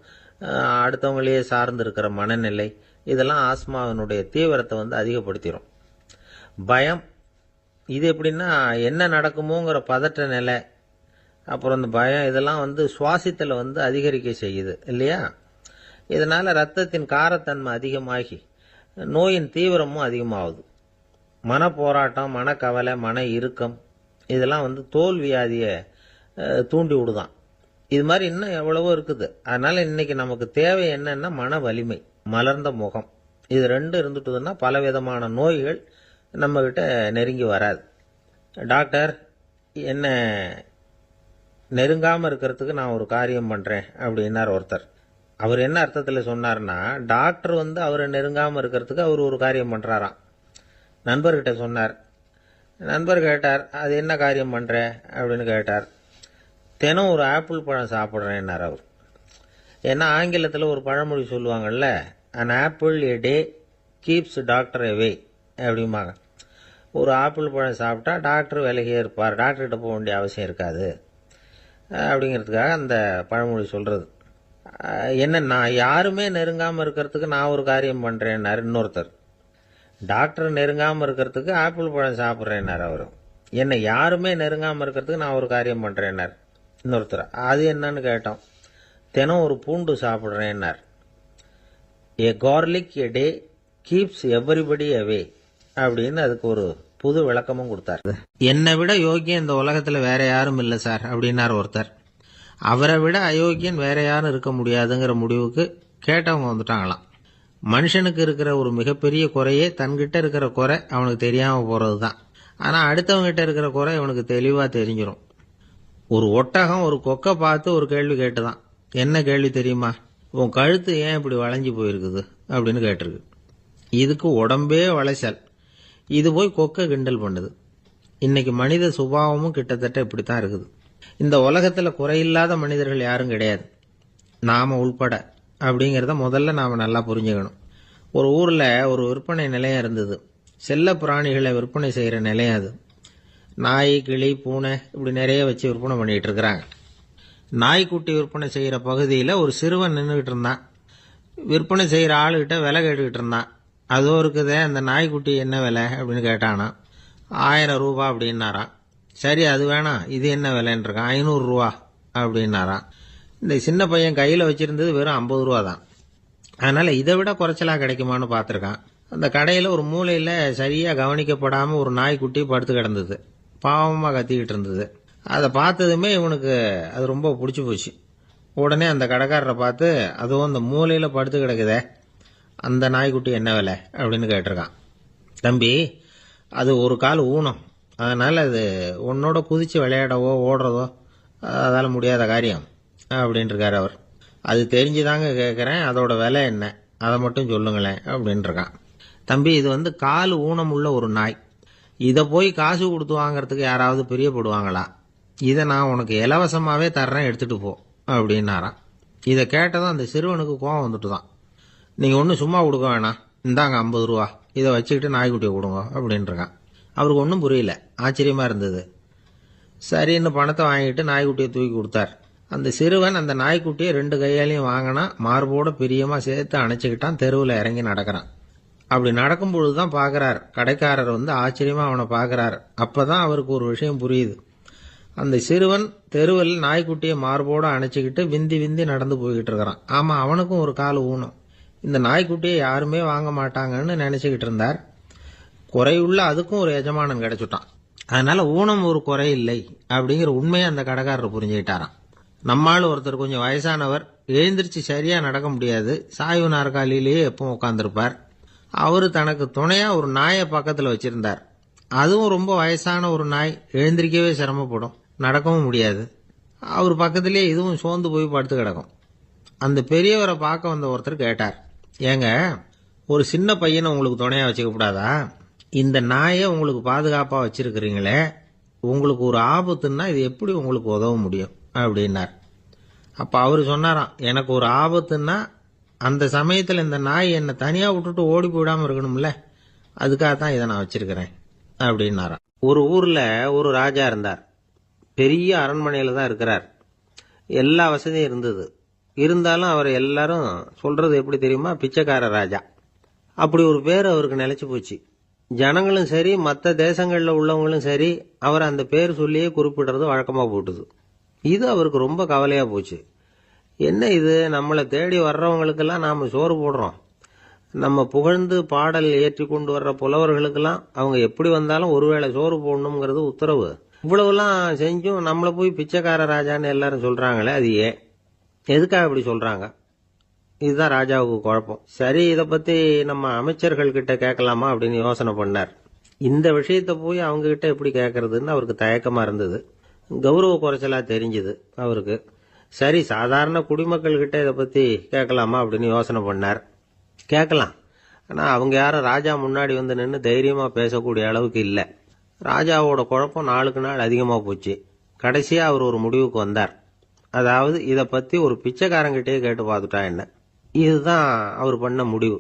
அடுத்தவங்களையே சார்ந்து இருக்கிற மனநிலை, இதெல்லாம் ஆஸ்மாவினுடைய தீவிரத்தை அதிகப்படுத்திடும். பயம், இது எப்படின்னா என்ன நடக்குமோங்கிற பதற்ற நிலை, அப்புறம் இந்த பயம், இதெல்லாம் சுவாசித்தலை அதிகரிக்க செய்யுது இல்லையா. இதனால் ரத்தத்தின் காரத்தன்மை அதிகமாகி நோயின் தீவிரமும் அதிகமாகுது. மன போராட்டம், மனக்கவலை, மன இறுக்கம், இதெல்லாம் தோல் வியாதியை தூண்டி விடுதான். இது மாதிரி இன்னும் எவ்வளவோ இருக்குது. அதனால் இன்னைக்கு நமக்கு தேவை என்னன்னா மன வலிமை, மலர்ந்த முகம், இது ரெண்டும் இருந்துட்டுதுன்னா பலவிதமான நோய்கள் நம்மக்கிட்ட நெருங்கி வராது. டாக்டர் என்ன நெருங்காமல் இருக்கிறதுக்கு நான் ஒரு காரியம் பண்ணுறேன் அப்படின்னார் ஒருத்தர். அவர் என்ன அர்த்தத்தில் சொன்னார்னா, டாக்டர் அவரை நெருங்காமல் இருக்கிறதுக்கு அவர் ஒரு காரியம் பண்ணுறாராம். நண்பர்கிட்ட சொன்னார். நண்பர் கேட்டார், அது என்ன காரியம் பண்ணுற அப்படின்னு கேட்டார். தினம் ஒரு ஆப்பிள் பழம் சாப்பிட்றேன்னார் அவர். ஏன்னா ஆங்கிலத்தில் ஒரு பழமொழி சொல்லுவாங்கள்ல, an apple a day keeps doctor away அப்படிம்பாங்க. ஒரு ஆப்பிள் பழம் சாப்பிட்டா டாக்டர் விலகியே இருப்பார், டாக்டர்கிட்ட போக வேண்டிய அவசியம் இருக்காது அப்படிங்கிறதுக்காக அந்த பழமொழி சொல்கிறது. என்னன்னா, யாருமே நெருங்காமல் இருக்கிறதுக்கு நான் ஒரு காரியம் பண்ணுறேன்னார் இன்னொருத்தர். டாக்டர் நெருங்காமல் இருக்கிறதுக்கு ஆப்பிள் பழம் சாப்பிட்றேன்னார் அவர். என்னை யாருமே நெருங்காமல் இருக்கிறதுக்கு நான் ஒரு காரியம் பண்ணுறேன்னார் இன்னொருத்தர். அது என்னன்னு கேட்டோம். தினம் ஒரு பூண்டு சாப்பிட்றேன்னார். ஏ கார்லிக் எ டே கீப்ஸ் எவ்ரிபடி அவே அப்படின்னு அதுக்கு ஒரு புது விளக்கமும் கொடுத்தார். என்னை விட யோகியம் இந்த உலகத்தில் வேற யாரும் இல்லை சார் அப்படின்னார் ஒருத்தர். அவரை விட அயோக்கியன் வேற யாரும் இருக்க முடியாதுங்கிற முடிவுக்கு கேட்டவங்க வந்துட்டாங்களாம். மனுஷனுக்கு இருக்கிற ஒரு மிகப்பெரிய குறையே தன்கிட்ட இருக்கிற குறை அவனுக்கு தெரியாமல் போகிறது தான். ஆனால் அடுத்தவங்கிட்ட இருக்கிற குறை இவனுக்கு தெளிவாக தெரிஞ்சிடும். ஒரு ஒட்டகம் ஒரு கொக்கை பார்த்து ஒரு கேள்வி கேட்டுதான். என்ன கேள்வி தெரியுமா? உன் கழுத்து ஏன் இப்படி வளைஞ்சு போயிருக்குது அப்படின்னு கேட்டிருக்கு. இதுக்கு உடம்பே வளைச்சல். இது போய் கொக்கை கிண்டல் பண்ணுது. இன்னைக்கு மனித சுபாவமும் கிட்டத்தட்ட இப்படித்தான் இருக்குது. இந்த உலகத்தில் குறையில்லாத மனிதர்கள் யாரும் கிடையாது, நாம உள்பட அப்படிங்கிறத முதல்ல நாம் நல்லா புரிஞ்சுக்கணும். ஒரு ஊரில் ஒரு விற்பனை நிலையம் இருந்தது. செல்ல பிராணிகளை விற்பனை செய்கிற நிலையம் அது. நாய், கிளி, பூனை இப்படி நிறைய வச்சு விற்பனை பண்ணிகிட்டு இருக்கிறாங்க. நாய்க்குட்டி விற்பனை செய்கிற பகுதியில் ஒரு சிறுவன் நின்றுக்கிட்டு இருந்தான். விற்பனை செய்கிற ஆளுகிட்ட விலை கேட்டுக்கிட்டு இருந்தான். அதோ இருக்குதே அந்த நாய்க்குட்டி என்ன விலை அப்படின்னு கேட்டானா. 1000 ரூபா அப்படின்னாரான். சரி அது வேணாம், இது என்ன விலைன்னு இருக்கான். 500 ரூபா அப்படின்னாரான். இந்த சின்ன பையன் கையில் வச்சிருந்தது வெறும் 50 ரூபா தான். அதனால இதை விட குறைச்சலா கிடைக்குமான்னு பார்த்துருக்கான். அந்த கடையில் ஒரு மூலையில் சரியாக கவனிக்கப்படாமல் ஒரு நாய்க்குட்டி படுத்து கிடந்தது. பாவமாக கத்திக்கிட்டு இருந்தது. அதை பார்த்ததுமே இவனுக்கு அது ரொம்ப பிடிச்சி போச்சு. உடனே அந்த கடைக்காரரை பார்த்து, அதுவும் அந்த மூலையில் படுத்து கிடக்குதே அந்த நாய்க்குட்டி என்ன விலை அப்படின்னு கேட்டிருக்கான். தம்பி, அது ஒரு கால் ஊனம், அதனால் அது உன்னோட குதித்து விளையாடவோ ஓடுறதோ அதால் முடியாத காரியம் அப்படின்ட்டுருக்கார் அவர். அது தெரிஞ்சுதாங்க கேட்குறேன், அதோட விலை என்ன அதை மட்டும் சொல்லுங்களேன் அப்படின்ட்டுருக்கான். தம்பி, இது கால் ஊனம் உள்ள ஒரு நாய். இதை போய் காசு கொடுத்து வாங்கறதுக்கு யாராவது பிரியப்படுவாங்களா? இதை நான் உனக்கு இலவசமாகவே தர்றேன், எடுத்துகிட்டு போ அப்படின்னாரான். இதை கேட்டதும் அந்த சிறுவனுக்கு கோபம் வந்துட்டு தான். நீங்கள் ஒன்றும் சும்மா கொடுக்க வேணாம், இந்தாங்க 50 ரூபா, இதை வச்சுக்கிட்டு நாய்க்குட்டியை கொடுங்க அப்படின்ட்டுருக்கான். அவருக்கு ஒன்றும் புரியல, ஆச்சரியமாக இருந்தது. சரின்னு பணத்தை வாங்கிட்டு நாய்க்குட்டியை தூக்கி கொடுத்தார். அந்த சிறுவன் அந்த நாய்க்குட்டியை 2 கையாலையும் வாங்கினா, மார்போட பிரியமாக சேர்த்து அணைச்சிக்கிட்டான். தெருவில் இறங்கி நடக்கிறான். அப்படி நடக்கும்பொழுது தான் பார்க்குறார், கடைக்காரர் ஆச்சரியமாக அவனை பார்க்குறார். அப்போ தான் அவருக்கு ஒரு விஷயம் புரியுது. அந்த சிறுவன் தெருவில் நாய்க்குட்டியை மார்போடு அணைச்சிக்கிட்டு விந்தி விந்தி நடந்து போய்கிட்டு இருக்கிறான். ஆமாம், அவனுக்கும் ஒரு கால் ஊனம். இந்த நாய்க்குட்டியை யாருமே வாங்க மாட்டாங்கன்னு நினச்சிக்கிட்டு இருந்தார். குறையுள்ள அதுக்கும் ஒரு எஜமானன் கிடைச்சுட்டான். அதனால ஊனம் ஒரு குறை இல்லை அப்படிங்கிற உண்மையை அந்த கடைக்காரர் புரிஞ்சுக்கிட்டாராம். நம்மால் ஒருத்தர் கொஞ்சம் வயசானவர், எழுந்திரிச்சு சரியாக நடக்க முடியாது, சாய்வு நாற்காலியிலேயே எப்பவும் உட்காந்துருப்பார். அவர் தனக்கு துணையாக ஒரு நாயை பக்கத்தில் வச்சிருந்தார். அதுவும் ரொம்ப வயசான ஒரு நாய், எழுந்திரிக்கவே சிரமப்படும், நடக்கவும் முடியாது. அவர் பக்கத்திலேயே இதுவும் சோர்ந்து போய் படுத்து கிடக்கும். அந்த பெரியவரை பார்க்க வந்த ஒருத்தர் கேட்டார், ஏங்க, ஒரு சின்ன பையனை உங்களுக்கு துணையாக வச்சுக்க கூடாதா? இந்த நாயை உங்களுக்கு பாதுகாப்பாக வச்சிருக்கிறீங்களே, உங்களுக்கு ஒரு ஆபத்துன்னா இது எப்படி உங்களுக்கு உதவ முடியும் அப்படின்னார். அப்போ அவர் சொன்னாராம், எனக்கு ஒரு ஆபத்துன்னா அந்த சமயத்தில் இந்த நாய் என்னை தனியாக விட்டுட்டு ஓடி போயிடாமல் இருக்கணும்ல, அதுக்காக தான் இதை நான் வச்சிருக்கிறேன் அப்படின்னாராம். ஒரு ஊரில் ஒரு ராஜா இருந்தார். பெரிய அரண்மனையில் தான் இருக்கிறார். எல்லா வசதியும் இருந்தது. இருந்தாலும் அவர் எல்லாரும் சொல்றது எப்படி தெரியுமா, பிச்சைக்கார ராஜா. அப்படி ஒரு பேர் அவருக்கு நிலைச்சு போச்சு. ஜனங்களும் சரி, மற்ற தேசங்களில் உள்ளவங்களும் சரி, அவர் அந்த பேர் சொல்லியே குறிப்பிடுறது வழக்கமாக போட்டுது. இது அவருக்கு ரொம்ப கவலையாக போச்சு. என்ன இது, நம்மளை தேடி வர்றவங்களுக்கெல்லாம் நாம் சோறு போடுறோம், நம்ம புகழ்ந்து பாடல் ஏற்றி கொண்டு வர்ற புலவர்களுக்கெல்லாம் அவங்க எப்படி வந்தாலும் ஒருவேளை சோறு போடணுங்கிறது உத்தரவு. இவ்வளவுலாம் செஞ்சும் நம்மளை போய் பிச்சைக்கார ராஜான்னு எல்லாரும் சொல்றாங்களே, அது ஏன், எதுக்காக இப்படி சொல்றாங்க? இதுதான் ராஜாவுக்கு குழப்பம். சரி, இதை பத்தி நம்ம அமைச்சர்கள் கிட்ட கேட்கலாமா அப்படின்னு யோசனை பண்ணார். இந்த விஷயத்தை போய் அவங்க கிட்ட எப்படி கேட்கறதுன்னு அவருக்கு தயக்கமா இருந்தது. கௌரவ குறைச்சலா தெரிஞ்சுது அவருக்கு. சரி, சாதாரண குடிமக்கள் கிட்ட இதை பத்தி கேட்கலாமா அப்படின்னு யோசனை பண்ணார். கேட்கலாம், ஆனா அவங்க யாரும் ராஜா முன்னாடி நின்று தைரியமா பேசக்கூடிய அளவுக்கு இல்லை. ராஜாவோட குழப்பம் நாளுக்கு நாள் அதிகமா போச்சு. கடைசியா அவர் ஒரு முடிவுக்கு வந்தார். அதாவது, இதை பத்தி ஒரு பிச்சைக்காரங்கிட்டே கேட்டு பார்த்துட்டா என்ன. இதுதான் அவர் பண்ண முடிவு.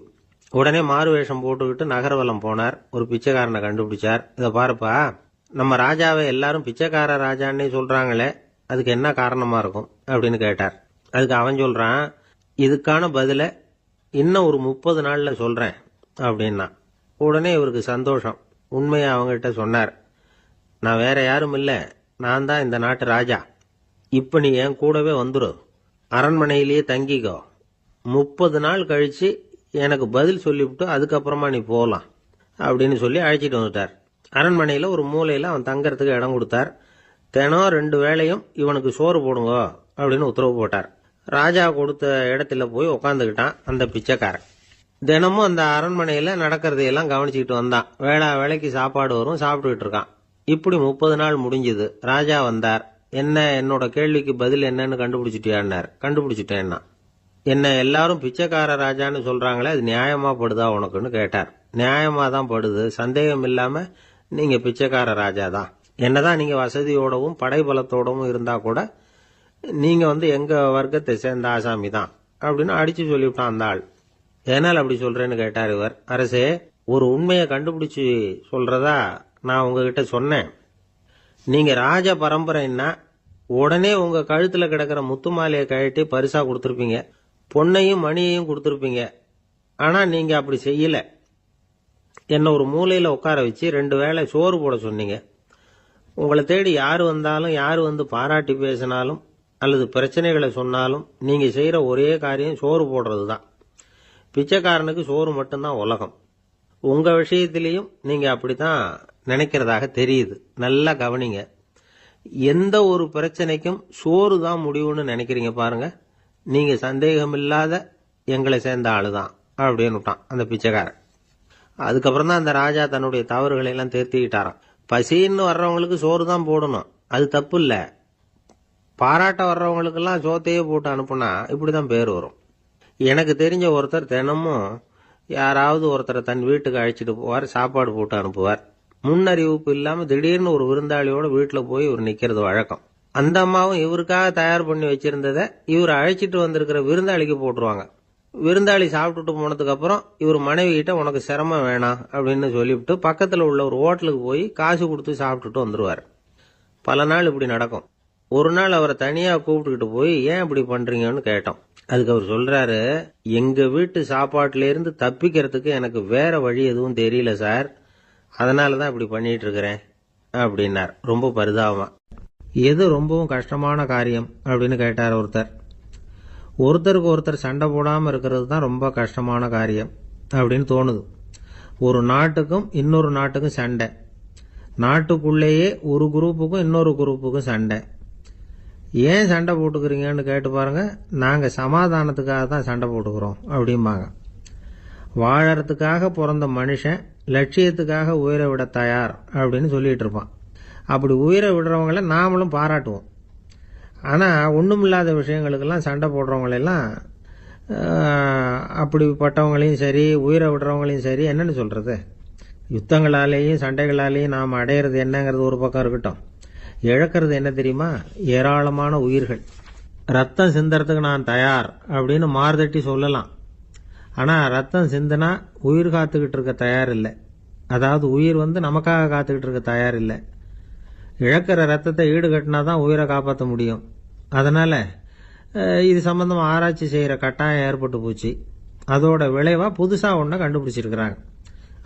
உடனே மாறு வேஷம் போட்டுக்கிட்டு நகர்வலம் போனார். ஒரு பிச்சைக்காரனை கண்டுபிடிச்சார். இதை பாருப்பா, நம்ம ராஜாவை எல்லாரும் பிச்சைக்கார ராஜான்னே சொல்றாங்களே, அதுக்கு என்ன காரணமா இருக்கும் அப்படின்னு கேட்டார். அதுக்கு அவன் சொல்றான், இதுக்கான பதில இன்னும் ஒரு 30 நாள்ல சொல்றேன் அப்படின்னா. உடனே இவருக்கு சந்தோஷம். உண்மையை அவங்ககிட்ட சொன்னார். நான் வேற யாரும் இல்லை, நான் தான் இந்த நாட்டு ராஜா. இப்ப நீ என் கூடவே வந்துரு, அரண்மனையிலேயே தங்கிக்கோ. 30 நாள் கழிச்சு எனக்கு பதில் சொல்லிவிட்டு அதுக்கப்புறமா நீ போகலாம் அப்படின்னு சொல்லி அழைச்சிட்டு வந்துட்டார். அரண்மனையில் ஒரு மூலையில் அவன் தங்கறதுக்கு இடம் கொடுத்தார். தினம் 2 வேளையும் இவனுக்கு சோறு போடுங்க அப்படின்னு உத்தரவு போட்டார். ராஜா கொடுத்த இடத்துல போய் உக்காந்துக்கிட்டான் அந்த பிச்சைக்காரன். தினமும் அந்த அரண்மனையில் நடக்கிறதையெல்லாம் கவனிச்சுக்கிட்டு வந்தான். வேளைக்கு சாப்பாடு வரும், சாப்பிட்டுக்கிட்டு இருக்கான். இப்படி 30 நாள் முடிஞ்சுது. ராஜா வந்தார். என்ன, என்னோட கேள்விக்கு பதில் என்னன்னு கண்டுபிடிச்சிட்டியான்னார். கண்டுபிடிச்சிட்டேன்னா. என்ன எல்லாரும் பிச்சைக்கார ராஜான்னு சொல்றாங்களே, அது நியாயமா படுதா உனக்குன்னு கேட்டார். நியாயமா தான் படுது, சந்தேகம் இல்லாம நீங்க பிச்சைக்கார ராஜா தான். என்னதான் நீங்க வசதியோடவும் படைபலத்தோடவும் இருந்தா கூட நீங்க எங்க வர்க்கத்தை சேர்ந்த ஆசாமி தான் அப்படின்னு அடிச்சு சொல்லிவிட்டான் அந்த ஆள். ஏனால் அப்படி சொல்றேன்னு கேட்டார் இவர். அரசே, ஒரு உண்மையை கண்டுபிடிச்சு சொல்றதா நான் உங்ககிட்ட சொன்னேன். நீங்க ராஜ பரம்பரைன்னா உடனே உங்க கழுத்துல கிடக்கிற முத்து மாலையை கழட்டி பரிசா கொடுத்துருப்பீங்க, பொன்னையும் மணியையும் கொடுத்துருப்பீங்க. ஆனா நீங்க அப்படி செய்யல. என்ன ஒரு மூலையில உட்கார வச்சு 2 வேளை சோறு போட சொன்னீங்க. உங்களை தேடி யாரு வந்தாலும், யாரு பாராட்டி பேசினாலும் அல்லது பிரச்சனைகளை சொன்னாலும் நீங்க செய்யற ஒரே காரியம் சோறு போடுறது தான். பிச்சைக்காரனுக்கு சோறு மட்டும்தான் உலகம். உங்க விஷயத்திலையும் நீங்க அப்படித்தான் நினைக்கிறதாக தெரியுது. நல்லா கவனிங்க. எந்த ஒரு பிரச்சனைக்கும் சோறு தான் முடிவுன்னு நினைக்கிறீங்க பாருங்க. நீங்க சந்தேகமில்லாத எங்களை சேர்ந்த ஆளுதான் அப்படின்னு விட்டான் அந்த பிச்சைக்காரன். அதுக்கப்புறம் தான் அந்த ராஜா தன்னுடைய தவறுகளை எல்லாம் திருத்திக்கிட்டாராம். பசின்னு வர்றவங்களுக்கு சோறு தான் போடணும், அது தப்பு இல்ல. பாராட்ட வர்றவங்களுக்கெல்லாம் சோத்தையே போட்டு அனுப்புனா இப்படிதான் பேர் வரும். எனக்கு தெரிஞ்ச ஒருத்தர் தினமும் யாராவது ஒருத்தரை தன் வீட்டுக்கு அழைச்சிட்டு போவார், சாப்பாடு போட்டு அனுப்புவார். முன்னறிவிப்பு இல்லாம திடீர்னு ஒரு விருந்தாளியோட வீட்டுல போய் இவர் நிக்கிறது வழக்கம். அந்த அம்மாவும் இவருக்காக தயார் பண்ணி வச்சிருந்ததை இவர் அழைச்சிட்டு வந்திருக்கிற விருந்தாளிக்கு போட்டுருவாங்க. விருந்தாளி சாப்பிட்டுட்டு போனதுக்கு அப்புறம் இவர் மனைவி கிட்ட உனக்கு சிரமம் வேணாம் அப்படின்னு சொல்லிவிட்டு பக்கத்துல உள்ள ஒரு ஹோட்டலுக்கு போய் காசு கொடுத்து சாப்பிட்டுட்டு வந்துருவார். பல நாள் இப்படி நடக்கும். ஒரு நாள் அவரை தனியா கூப்பிட்டுக்கிட்டு போய் ஏன் இப்படி பண்றீங்கன்னு கேட்டோம். அதுக்கு அவர் சொல்றாரு, எங்க வீட்டு சாப்பாட்டுல இருந்து தப்பிக்கிறதுக்கு எனக்கு வேற வழி எதுவும் தெரியல சார், அதனாலதான் இப்படி பண்ணிட்டு இருக்கிறேன் அப்படின்னார் ரொம்ப பரிதாபமா. எது ரொம்பவும் கஷ்டமான காரியம் அப்படின்னு கேட்டார் ஒருத்தர். ஒருத்தருக்கு ஒருத்தர் சண்டை போடாம இருக்கிறது தான் ரொம்ப கஷ்டமான காரியம் அப்படின்னு தோணுது. ஒரு நாட்டுக்கும் இன்னொரு நாட்டுக்கும் சண்டை, நாட்டுக்குள்ளேயே ஒரு குரூப்புக்கும் இன்னொரு குரூப்புக்கும் சண்டை. ஏன் சண்டை போட்டுக்கிறீங்கன்னு கேட்டு பாருங்க. நாங்க சமாதானத்துக்காக தான் சண்டை போட்டுக்கிறோம் அப்படிம்பாங்க. வாழறதுக்காக பிறந்த மனுஷன் லட்சியத்துக்காக உயிரை விட தயார் அப்படின்னு சொல்லிட்டு இருப்பான். அப்படி உயிரை விடுறவங்கள நாமளும் பாராட்டுவோம். ஆனா ஒண்ணுமில்லாத விஷயங்களுக்கெல்லாம் சண்டை போடுறவங்களெல்லாம், அப்படிப்பட்டவங்களையும் சரி உயிரை விடுறவங்களையும் சரி என்னன்னு சொல்றது? யுத்தங்களாலேயும் சண்டைகளாலேயும் நாம் அடையிறது என்னங்கிறது ஒரு பக்கம் இருக்கட்டும், இழக்கிறது என்ன தெரியுமா? ஏராளமான உயிர்கள். ரத்தம் சிந்தறதுக்கு நான் தயார் அப்படின்னு மார்தட்டி சொல்லலாம். ஆனா ரத்தம் சிந்தினா உயிர் காத்துக்கிட்டு இருக்க தயார் இல்லை. அதாவது உயிர் நமக்காக காத்துக்கிட்டு இருக்க தயார் இல்லை. இழக்கிற ரத்தத்தை ஈடுகட்டினாதான் உயிரை காப்பாற்ற முடியும். அதனால இது சம்பந்தமா ஆராய்ச்சி செய்யற கட்டாயம் ஏற்பட்டு போச்சு. அதோட விளைவா புதுசா ஒன்ன கண்டுபிடிச்சிருக்கிறாங்க.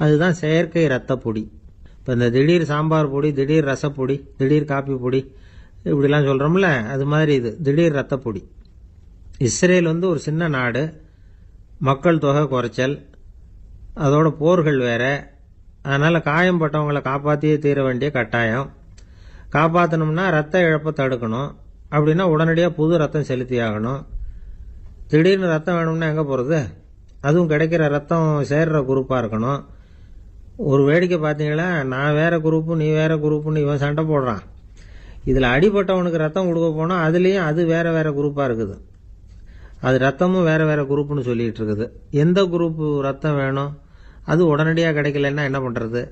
அதுதான் செயற்கை ரத்த பொடி. இப்ப இந்த திடீர் சாம்பார் பொடி, திடீர் ரசப்பொடி, திடீர் காப்பி பொடி இப்படிலாம் சொல்றோம்ல, அது மாதிரி இது திடீர் ரத்த பொடி. இஸ்ரேல் ஒரு சின்ன நாடு, மக்கள் தொகை குறைச்சல், அதோட போர்கள் வேற. அதனால காயம்பட்டவங்களை காப்பாற்றியே தீர வேண்டிய கட்டாயம். காப்பாற்றணும்னா ரத்த இழப்பை தடுக்கணும். அப்படின்னா உடனடியாக புது ரத்தம் செலுத்தி ஆகணும். திடீர்னு ரத்தம் வேணும்னா எங்கே போகிறது? அதுவும் கிடைக்கிற ரத்தம் சேர்ற குரூப்பாக இருக்கணும். ஒரு வேடிக்கை பார்த்தீங்களா, நான் வேற குரூப்பு நீ வேற குரூப்புன்னு இவன் சண்டை போடுறான். இதில் அடிபட்டவனுக்கு ரத்தம் கொடுக்க போனால் அதுலேயும் அது வேற வேற குரூப்பாக இருக்குது. அது ரத்தமும் வேற வேற குரூப்புன்னு சொல்லிட்டு இருக்குது. எந்த குரூப்பு ரத்தம் வேணும்? அது உடனடியாக கிடைக்கலன்னா என்ன பண்ணுறது?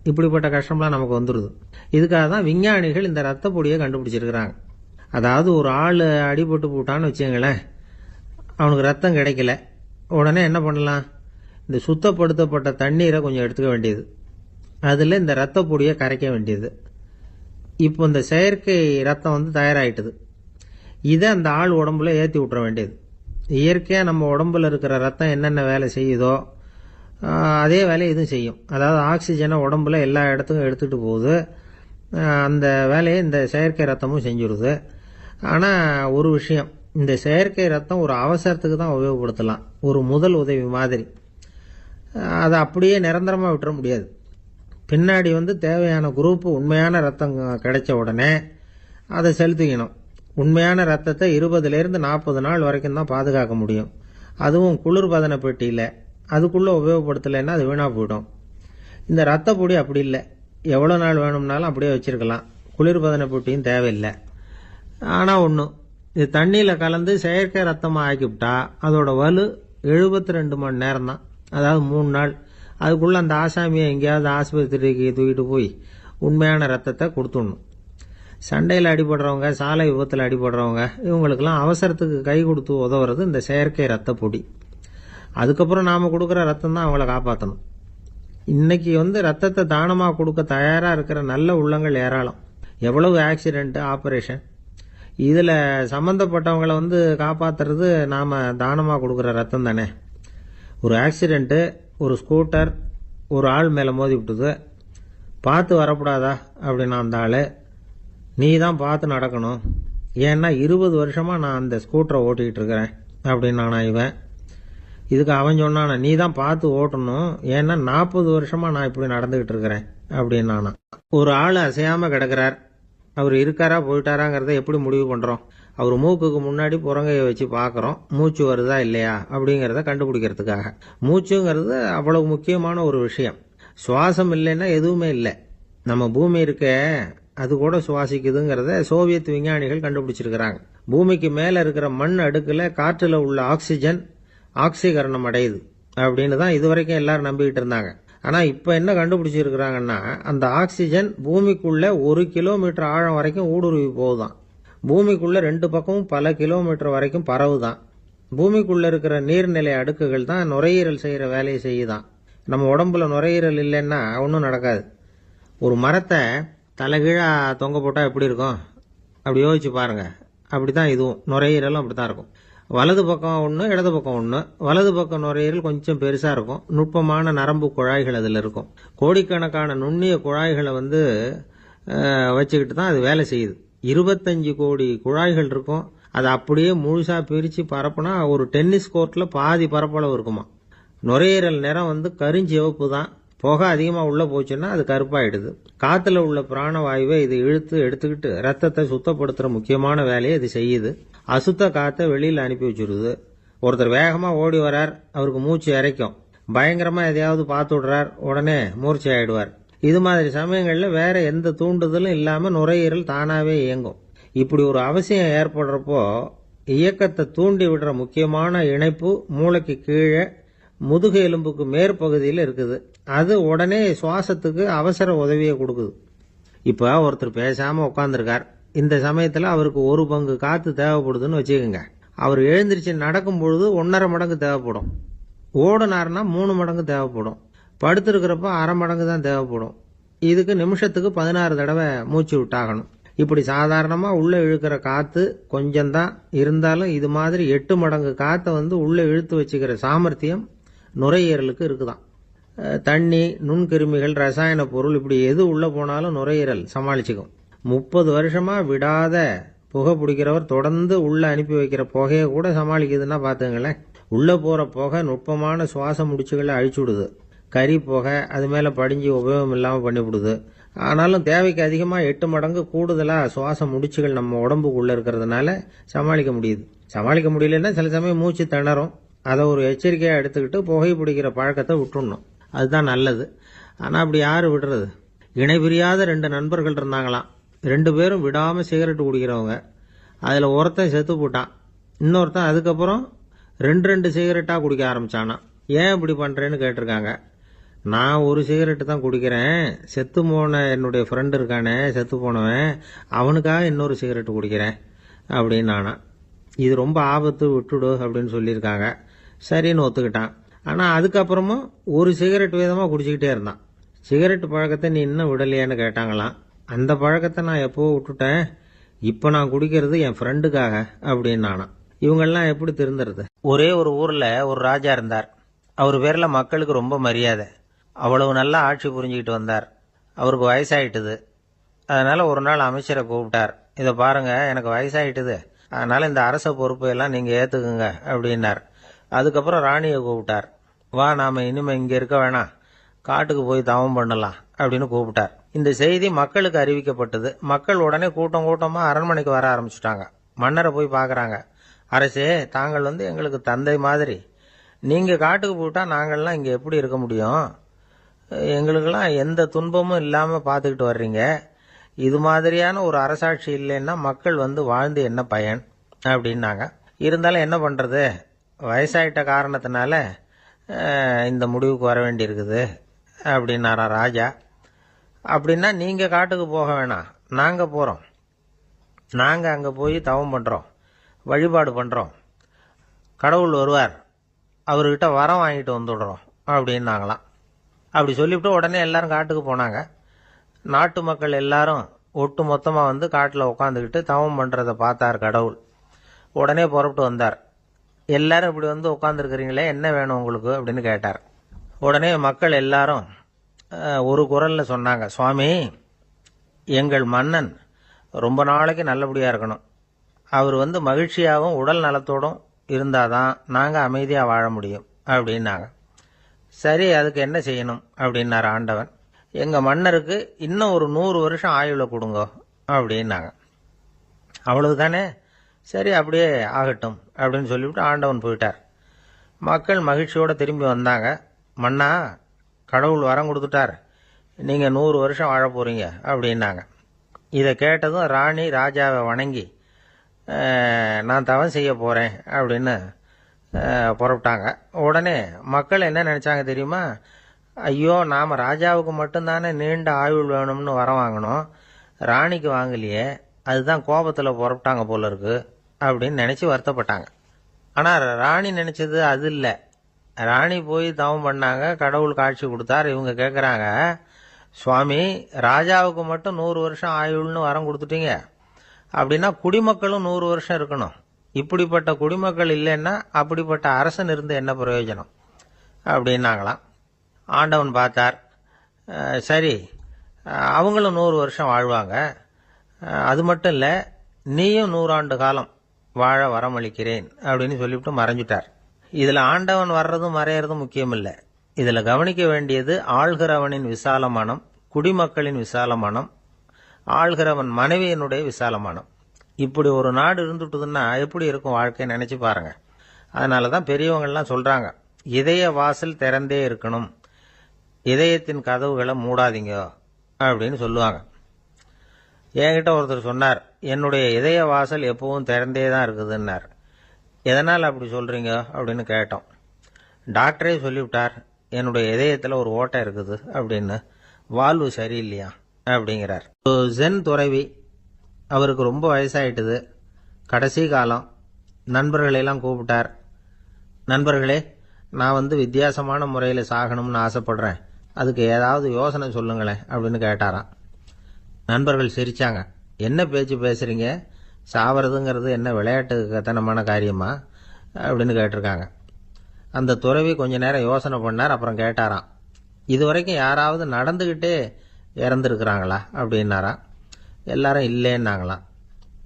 இப்படிப்பட்ட கஷ்டம்லாம் நமக்கு வந்துடுது. இதுக்காக தான் விஞ்ஞானிகள் இந்த ரத்த பொடியை கண்டுபிடிச்சிருக்கிறாங்க. அதாவது ஒரு ஆள் அடிபட்டு போட்டான்னு வச்சுங்களேன், அவனுக்கு ரத்தம் கிடைக்கல. உடனே என்ன பண்ணலாம்? இந்த சுத்தப்படுத்தப்பட்ட தண்ணீரை கொஞ்சம் எடுத்துக்க வேண்டியது, அதில் இந்த ரத்த பொடியை கரைக்க வேண்டியது. இப்போ இந்த செயற்கை ரத்தம் தயாராகிட்டுது. இதை அந்த ஆள் உடம்புல ஏற்றி விட்டுற வேண்டியது. இயற்கையாக நம்ம உடம்புல இருக்கிற ரத்தம் என்னென்ன வேலை செய்யுதோ அதே வேலையை இதுவும் செய்யும். அதாவது ஆக்சிஜனை உடம்புல எல்லா இடத்துக்கும் எடுத்துகிட்டு போகுது. அந்த வேலையை இந்த செயற்கை ரத்தமும் செஞ்சுடுது. ஆனால் ஒரு விஷயம், இந்த செயற்கை ரத்தம் ஒரு அவசரத்துக்கு தான் உபயோகப்படுத்தலாம், ஒரு முதல் உதவி மாதிரி. அதை அப்படியே நிரந்தரமாக விட்டுற முடியாது. பின்னாடி தேவையான குரூப்பு உண்மையான ரத்தம் கிடைச்ச உடனே அதை செலுத்திக்கணும். உண்மையான ரத்தத்தை 20லேருந்து 40 நாள் வரைக்கும் தான் பாதுகாக்க முடியும். அதுவும் குளிர்பதன பெட்டியில். அதுக்குள்ளே உபயோகப்படுத்தலைன்னா அது வீணாக போயிடும். இந்த ரத்த பொடி அப்படி இல்லை, எவ்வளோ நாள் வேணும்னாலும் அப்படியே வச்சிருக்கலாம். குளிர்பதன பெட்டியும் தேவையில்லை. ஆனால் ஒன்று, இது தண்ணியில் கலந்து செயற்கை ரத்தமாக ஆக்கிவிட்டா அதோட வலு 72 மணி நேரம் தான். அதாவது 3 நாள். அதுக்குள்ளே அந்த ஆசாமியை எங்கேயாவது ஆஸ்பத்திரிக்கு தூக்கிட்டு போய் உண்மையான ரத்தத்தை கொடுத்துடணும். சண்டையில் அடிபடுறவங்க, சாலை விபத்தில் அடிபடுறவங்க, இவங்களுக்கெல்லாம் அவசரத்துக்கு கை கொடுத்து உதவுறது இந்த செயற்கை ரத்த பொடி. அதுக்கப்புறம் நாம் கொடுக்குற ரத்தம் தான் அவங்கள காப்பாற்றணும். இன்னைக்கு ரத்தத்தை தானமாக கொடுக்க தயாராக இருக்கிற நல்ல உள்ளங்கள் ஏராளம். எவ்வளவு ஆக்சிடென்ட், ஆப்ரேஷன், இதில் சம்மந்தப்பட்டவங்களை காப்பாற்றுறது நாம் தானமாக கொடுக்குற ரத்தம் தானே. ஒரு ஆக்சிடென்ட்டு, ஒரு ஸ்கூட்டர் ஒரு ஆள் மேலே மோதி விட்டுது, பார்த்து வரக்கூடாதா அப்படின்னா அந்த ஆள், நீ தான் பார்த்து நடக்கணும், ஏன்னா 20 வருஷமாக நான் அந்த ஸ்கூட்டரை ஓட்டிக்கிட்டு இருக்கிறேன் அப்படின்னா இவன். இதுக்கு அவன் சொன்னானா, நீ தான் பார்த்து ஓட்டணும், ஏன்னா 40 வருஷமா நான் இப்படி நடந்துகிட்டு இருக்கிறேன் அப்படின்னானா. ஒரு ஆள் அசையாம கிடக்கிறார், அவர் இருக்காரா போயிட்டாராங்கிறத எப்படி முடிவு பண்றோம்? அவர் மூக்குக்கு முன்னாடி புறங்கையை வச்சு பார்க்குறோம், மூச்சு வருதா இல்லையா அப்படிங்கிறத கண்டுபிடிக்கிறதுக்காக. மூச்சுங்கிறது அவ்வளவு முக்கியமான ஒரு விஷயம். சுவாசம் இல்லைன்னா எதுவுமே இல்லை. நம்ம பூமி இருக்க, அது கூட சுவாசிக்குதுங்கிறத சோவியத் விஞ்ஞானிகள் கண்டுபிடிச்சிருக்கிறாங்க. பூமிக்கு மேலே இருக்கிற மண் அடுக்கில் காற்றில் உள்ள ஆக்சிஜன் ஆக்சிகரணம் அடையுது அப்படின்னு தான் இதுவரைக்கும் எல்லாரும் நம்பிக்கிட்டு இருந்தாங்க. ஆனால் இப்போ என்ன கண்டுபிடிச்சிருக்கிறாங்கன்னா, அந்த ஆக்சிஜன் பூமிக்குள்ள 1 கிலோமீட்டர் ஆழம் வரைக்கும் ஊடுருவி போகுதான். பூமிக்குள்ள 2 பக்கமும் பல கிலோமீட்டர் வரைக்கும் பரவுதான். பூமிக்குள்ள இருக்கிற நீர்நிலை அடுக்குகள் தான் நுரையீரல் செய்கிற வேலையை செய்யுதான். நம்ம உடம்புல நுரையீரல் இல்லைன்னா ஒன்றும் நடக்காது. ஒரு மரத்தை தலைகீழா தொங்க போட்டால் எப்படி இருக்கும்? அப்படி யோசிச்சு பாருங்க. அப்படி தான் இதுவும், நுரையீரலும் அப்படி தான் இருக்கும். வலது பக்கம் ஒன்று, இடது பக்கம் ஒன்று. வலது பக்கம் நுரையீரல் கொஞ்சம் பெருசாக இருக்கும், நுட்பமான நரம்பு குழாய்கள் அதில் இருக்கும். கோடிக்கணக்கான நுண்ணிய குழாய்களை வச்சுக்கிட்டு தான் அது வேலை செய்யுது. 25 கோடி குழாய்கள் இருக்கும். அதை அப்படியே முழுசாக பிரித்து பரப்புனா ஒரு டென்னிஸ் கோர்ட்டில் பாதி பரப்பளவு இருக்குமா. நுரையீரல் நிறம் கருஞ்சிவப்பு தான். புகை அதிகமாக உள்ளே போச்சுன்னா அது கருப்பாயிடுது. காற்றுல உள்ள பிராணவாயுவை இது இழுத்து எடுத்துக்கிட்டு ரத்தத்தை சுத்தப்படுத்துகிற முக்கியமான வேலையை இது செய்யுது. அசுத்த காற்றை வெளியில் அனுப்பி வச்சுருது. ஒருத்தர் வேகமாக ஓடி வரார், அவருக்கு மூச்சு இறைக்கும். பயங்கரமாக எதையாவது பார்த்து விடுறார், உடனே மூர்ச்சை ஆயிடுவார். இது மாதிரி சமயங்களில் வேற எந்த தூண்டுதலும் இல்லாமல் நுரையீரல் தானாகவே இயங்கும். இப்படி ஒரு அவசியம் ஏற்படுறப்போ இயக்கத்தை தூண்டி விடுற முக்கியமான இணைப்பு மூளைக்கு கீழே முதுகு எலும்புக்கு மேற்பகுதியில் இருக்குது. அது உடனே சுவாசத்துக்கு அவசர உதவியை கொடுக்குது. இப்போ ஒருத்தர் பேசாமல் உட்காந்துருக்கார். இந்த சமயத்தில் அவருக்கு 1 பங்கு காற்று தேவைப்படுதுன்னு வச்சுக்கோங்க. அவர் எழுந்திரிச்சு நடக்கும் பொழுது 1.5 மடங்கு தேவைப்படும். ஓடுனார்னா 3 மடங்கு தேவைப்படும். படுத்திருக்கிறப்ப 1/2 மடங்கு தான் தேவைப்படும். இதுக்கு நிமிஷத்துக்கு 16 தடவை மூச்சு விட்டாகணும். இப்படி சாதாரணமாக உள்ளே இழுக்கிற காற்று கொஞ்சம்தான் இருந்தாலும் இது மாதிரி 8 மடங்கு காற்றை உள்ளே இழுத்து வச்சுக்கிற சாமர்த்தியம் நுரையீரலுக்கு இருக்குதான். தண்ணி, நுண்கிருமிகள், ரசாயன பொருள் இப்படி எது உள்ளே போனாலும் நுரையீரல் சமாளிச்சுக்கும். 30 வருஷமா விடாத புகை பிடிக்கிறவர் தொடர்ந்து உள்ள அனுப்பி வைக்கிற புகையை கூட சமாளிக்குதுன்னா பார்த்துங்களேன். உள்ளே போகிற புகை நுட்பமான சுவாச முடிச்சுகளை அழிச்சு விடுது. கறி புகை அது மேலே படிஞ்சு உபயோகம் இல்லாமல் பண்ணிவிடுது. ஆனாலும் தேவைக்கு அதிகமாக 8 மடங்கு கூடுதலாக சுவாச முடிச்சுகள் நம்ம உடம்புக்குள்ளே இருக்கிறதுனால சமாளிக்க முடியுது. சமாளிக்க முடியலன்னா சில சமயம் மூச்சு திணறும். அதை ஒரு எச்சரிக்கையாக எடுத்துக்கிட்டு புகை பிடிக்கிற பழக்கத்தை விட்டுடணும். அதுதான் நல்லது. ஆனால் அப்படி யார் விடுறது? இணை பிரியாத 2 நண்பர்கள் இருந்தாங்களாம். 2 பேரும் விடாமல் சிகரெட் குடிக்கிறவங்க. அதில் ஒருத்தன் செத்து போட்டான். இன்னொருத்தன் அதுக்கப்புறம் 2 சிகரெட்டாக குடிக்க ஆரம்பிச்சானா. ஏன் இப்படி பண்ணுறேன்னு கேட்டிருக்காங்க. நான் ஒரு சிகரெட்டு தான் குடிக்கிறேன், செத்து போன என்னுடைய ஃப்ரெண்டு இருக்கானே செத்து போனவன், அவனுக்காக இன்னொரு சிகரெட்டு குடிக்கிறேன் அப்படின்னு நானா. இது ரொம்ப ஆபத்து, விட்டுடு அப்படின்னு சொல்லியிருக்காங்க. சரின்னு ஒத்துக்கிட்டான். ஆனால் அதுக்கப்புறமும் ஒரு சிகரெட் வீதமாக குடிச்சிக்கிட்டே இருந்தான். சிகரெட் பழக்கத்தை நீ இன்னும் விடலையான்னு கேட்டாங்களாம். அந்த பழக்கத்தை நான் எப்போவோ விட்டுட்டேன், இப்போ நான் குடிக்கிறது என் ஃப்ரெண்டுக்காக அப்படின்னு நானா. இவங்கெல்லாம் எப்படி திருந்துறது? ஒரே ஒரு ஊரில் ஒரு ராஜா இருந்தார். அவர் பேரில் மக்களுக்கு ரொம்ப மரியாதை. அவ்வளவு நல்லா ஆட்சி புரிஞ்சுக்கிட்டு வந்தார். அவருக்கு வயசாயிட்டுது. அதனால் ஒரு நாள் அமைச்சரை கூப்பிட்டார். இதை பாருங்க, எனக்கு வயசாயிட்டுது, அதனால் இந்த அரச பொறுப்பையெல்லாம் நீங்கள் ஏற்றுக்குங்க அப்படின்னார். அதுக்கப்புறம் ராணியை கூப்பிட்டார். வா, நாம் இனிமேல் இங்கே இருக்க வேணாம், காட்டுக்கு போய் தவம் பண்ணலாம் அப்படின்னு கூப்பிட்டார். இந்த செய்தி மக்களுக்கு அறிவிக்கப்பட்டது. மக்கள் உடனே கூட்டம் கூட்டமாக அரண்மனைக்கு வர ஆரம்பிச்சுட்டாங்க. மன்னரை போய் பார்க்குறாங்க. அரசே, தாங்கள் எங்களுக்கு தந்தை மாதிரி. நீங்கள் காட்டுக்கு போயிட்டால் நாங்கள்லாம் இங்கே எப்படி இருக்க முடியும்? எங்களுக்கெல்லாம் எந்த துன்பமும் இல்லாமல் பார்த்துக்கிட்டு வர்றீங்க. இது மாதிரியான ஒரு அரசாட்சி இல்லைன்னா மக்கள் வாழ்ந்து என்ன பயன் அப்படின்னாங்க. இருந்தாலும் என்ன பண்ணுறது, வயசாயிட்ட காரணத்தினால இந்த முடிவுக்கு வர வேண்டியிருக்குது அப்படின்னாரா ராஜா. அப்படின்னா நீங்கள் காட்டுக்கு போக வேணாம், நாங்கள் போகிறோம். நாங்கள் அங்கே போய் தவம் பண்ணுறோம், வழிபாடு பண்ணுறோம். கடவுள் வருவார், அவர்கிட்ட வரம் வாங்கிட்டு வந்துடுறோம் அப்படின்னாங்களாம். அப்படி சொல்லிவிட்டு உடனே எல்லாரும் காட்டுக்கு போனாங்க. நாட்டு மக்கள் எல்லாரும் ஒட்டு மொத்தமாக காட்டில் உட்காந்துக்கிட்டு தவம் பண்ணுறதை பார்த்தார் கடவுள். உடனே புறப்பட்டு வந்தார். எல்லாரும் இப்படி உட்காந்துருக்கிறீங்களே, என்ன வேணும் உங்களுக்கு அப்படின்னு கேட்டார். உடனே மக்கள் எல்லாரும் ஒரு குரலில் சொன்னாங்க, சுவாமி, எங்கள் மன்னன் ரொம்ப நாளைக்கு நல்லபடியாக இருக்கணும். அவர் மகிழ்ச்சியாகவும் உடல் நலத்தோடும் இருந்தாதான் நாங்கள் அமைதியாக வாழ முடியும். அப்படின்னாங்க. சரி, அதுக்கு என்ன செய்யணும் அப்படின்னார் ஆண்டவன். எங்கள் மன்னருக்கு இன்னும் ஒரு 100 வருஷம் ஆயுளை கொடுங்க அப்படின்னாங்க. அவ்வளவுதானே, சரி அப்படியே ஆகட்டும் அப்படின்னு சொல்லிவிட்டு ஆண்டவன் போயிட்டார். மக்கள் மகிழ்ச்சியோடு திரும்பி வந்தாங்க. மன்னா, கடவுள் வரம் கொடுத்துட்டார், நீங்கள் 100 வருஷம் வாழ போகிறீங்க அப்படின்னாங்க. இதை கேட்டதும் ராணி ராஜாவை வணங்கி நான் தவம் செய்ய போகிறேன் அப்படின்னு புறப்பட்டாங்க. உடனே மக்கள் என்ன நினச்சாங்க தெரியுமா? ஐயோ, நாம் ராஜாவுக்கு மட்டும்தானே நீண்ட ஆயுள் வேணும்னு வரம் வாங்கினோம், ராணிக்கு வாங்கலையே, அதுதான் கோபத்தில் புறப்பட்டாங்க போல இருக்கு அப்படின்னு நினச்சி வருத்தப்பட்டாங்க. ஆனால் ராணி நினச்சது அது இல்லை. ராணி போய் தவம் பண்ணாங்க, கடவுள் காட்சி கொடுத்தார். இவங்க கேட்குறாங்க, சுவாமி, ராஜாவுக்கு மட்டும் 100 வருஷம் ஆயுள்னு வரம் கொடுத்துட்டீங்க, அப்படின்னா குடிமக்களும் 100 வருஷம் இருக்கணும். இப்படிப்பட்ட குடிமக்கள் இல்லைன்னா அப்படிப்பட்ட அரசன் இருந்து என்ன பிரயோஜனம் அப்படின்னாங்களாம். ஆண்டவன் பார்த்தார், சரி அவங்களும் 100 வருஷம் வாழ்வாங்க, அது மட்டும் இல்லை நீயும் 100 ஆண்டு காலம் வாழ வரமளிக்கிறேன் அப்படின்னு சொல்லிவிட்டு மறைஞ்சிட்டார். இதில் ஆண்டவன் வர்றதும் மறையறதும் முக்கியம் இல்லை. இதில் கவனிக்க வேண்டியது ஆள்கிறவனின் விசாலமானம், குடிமக்களின் விசாலமானம், ஆள்கிறவன் மனைவியினுடைய விசாலமானம். இப்படி ஒரு நாடு இருந்துட்டுதுன்னா எப்படி இருக்கும் வாழ்க்கை நினைச்சு பாருங்க. அதனால தான் பெரியவங்கள்லாம் சொல்றாங்க, இதய வாசல் திறந்தே இருக்கணும், இதயத்தின் கதவுகளை மூடாதீங்க அப்படின்னு சொல்லுவாங்க. என்கிட்ட ஒருத்தர் சொன்னார், என்னுடைய இதய வாசல் எப்பவும் திறந்தே தான் இருக்குதுன்னார். எதனால் அப்படி சொல்றீங்க அப்படின்னு கேட்டோம். டாக்டரே சொல்லிவிட்டார், என்னுடைய இதயத்தில் ஒரு ஓட்டை இருக்குது அப்படின்னு, வால்வு சரியில்லையா அப்படிங்கிறார். ஜென் துறவி, அவருக்கு ரொம்ப வயசாயிட்டுது, கடைசி காலம். நண்பர்களெல்லாம் கூப்பிட்டார். நண்பர்களே, நான் வித்தியாசமான முறையில் சாகணும்னு ஆசைப்படுறேன், அதுக்கு ஏதாவது யோசனை சொல்லுங்களேன் அப்படின்னு கேட்டாராம். நண்பர்கள் சிரிச்சாங்க. என்ன பேச்சு பேசுறீங்க, சாவறதுங்கிறது என்ன விளையாட்டு கத்தனமான காரியமா அப்படின்னு கேட்டிருக்காங்க. அந்த துறவி கொஞ்ச நேரம் யோசனை பண்ணார். அப்புறம் கேட்டாராம், இதுவரைக்கும் யாராவது நடந்துக்கிட்டே இறந்துருக்கிறாங்களா அப்படின்னாராம். எல்லாரும் இல்லைன்னாங்களாம்.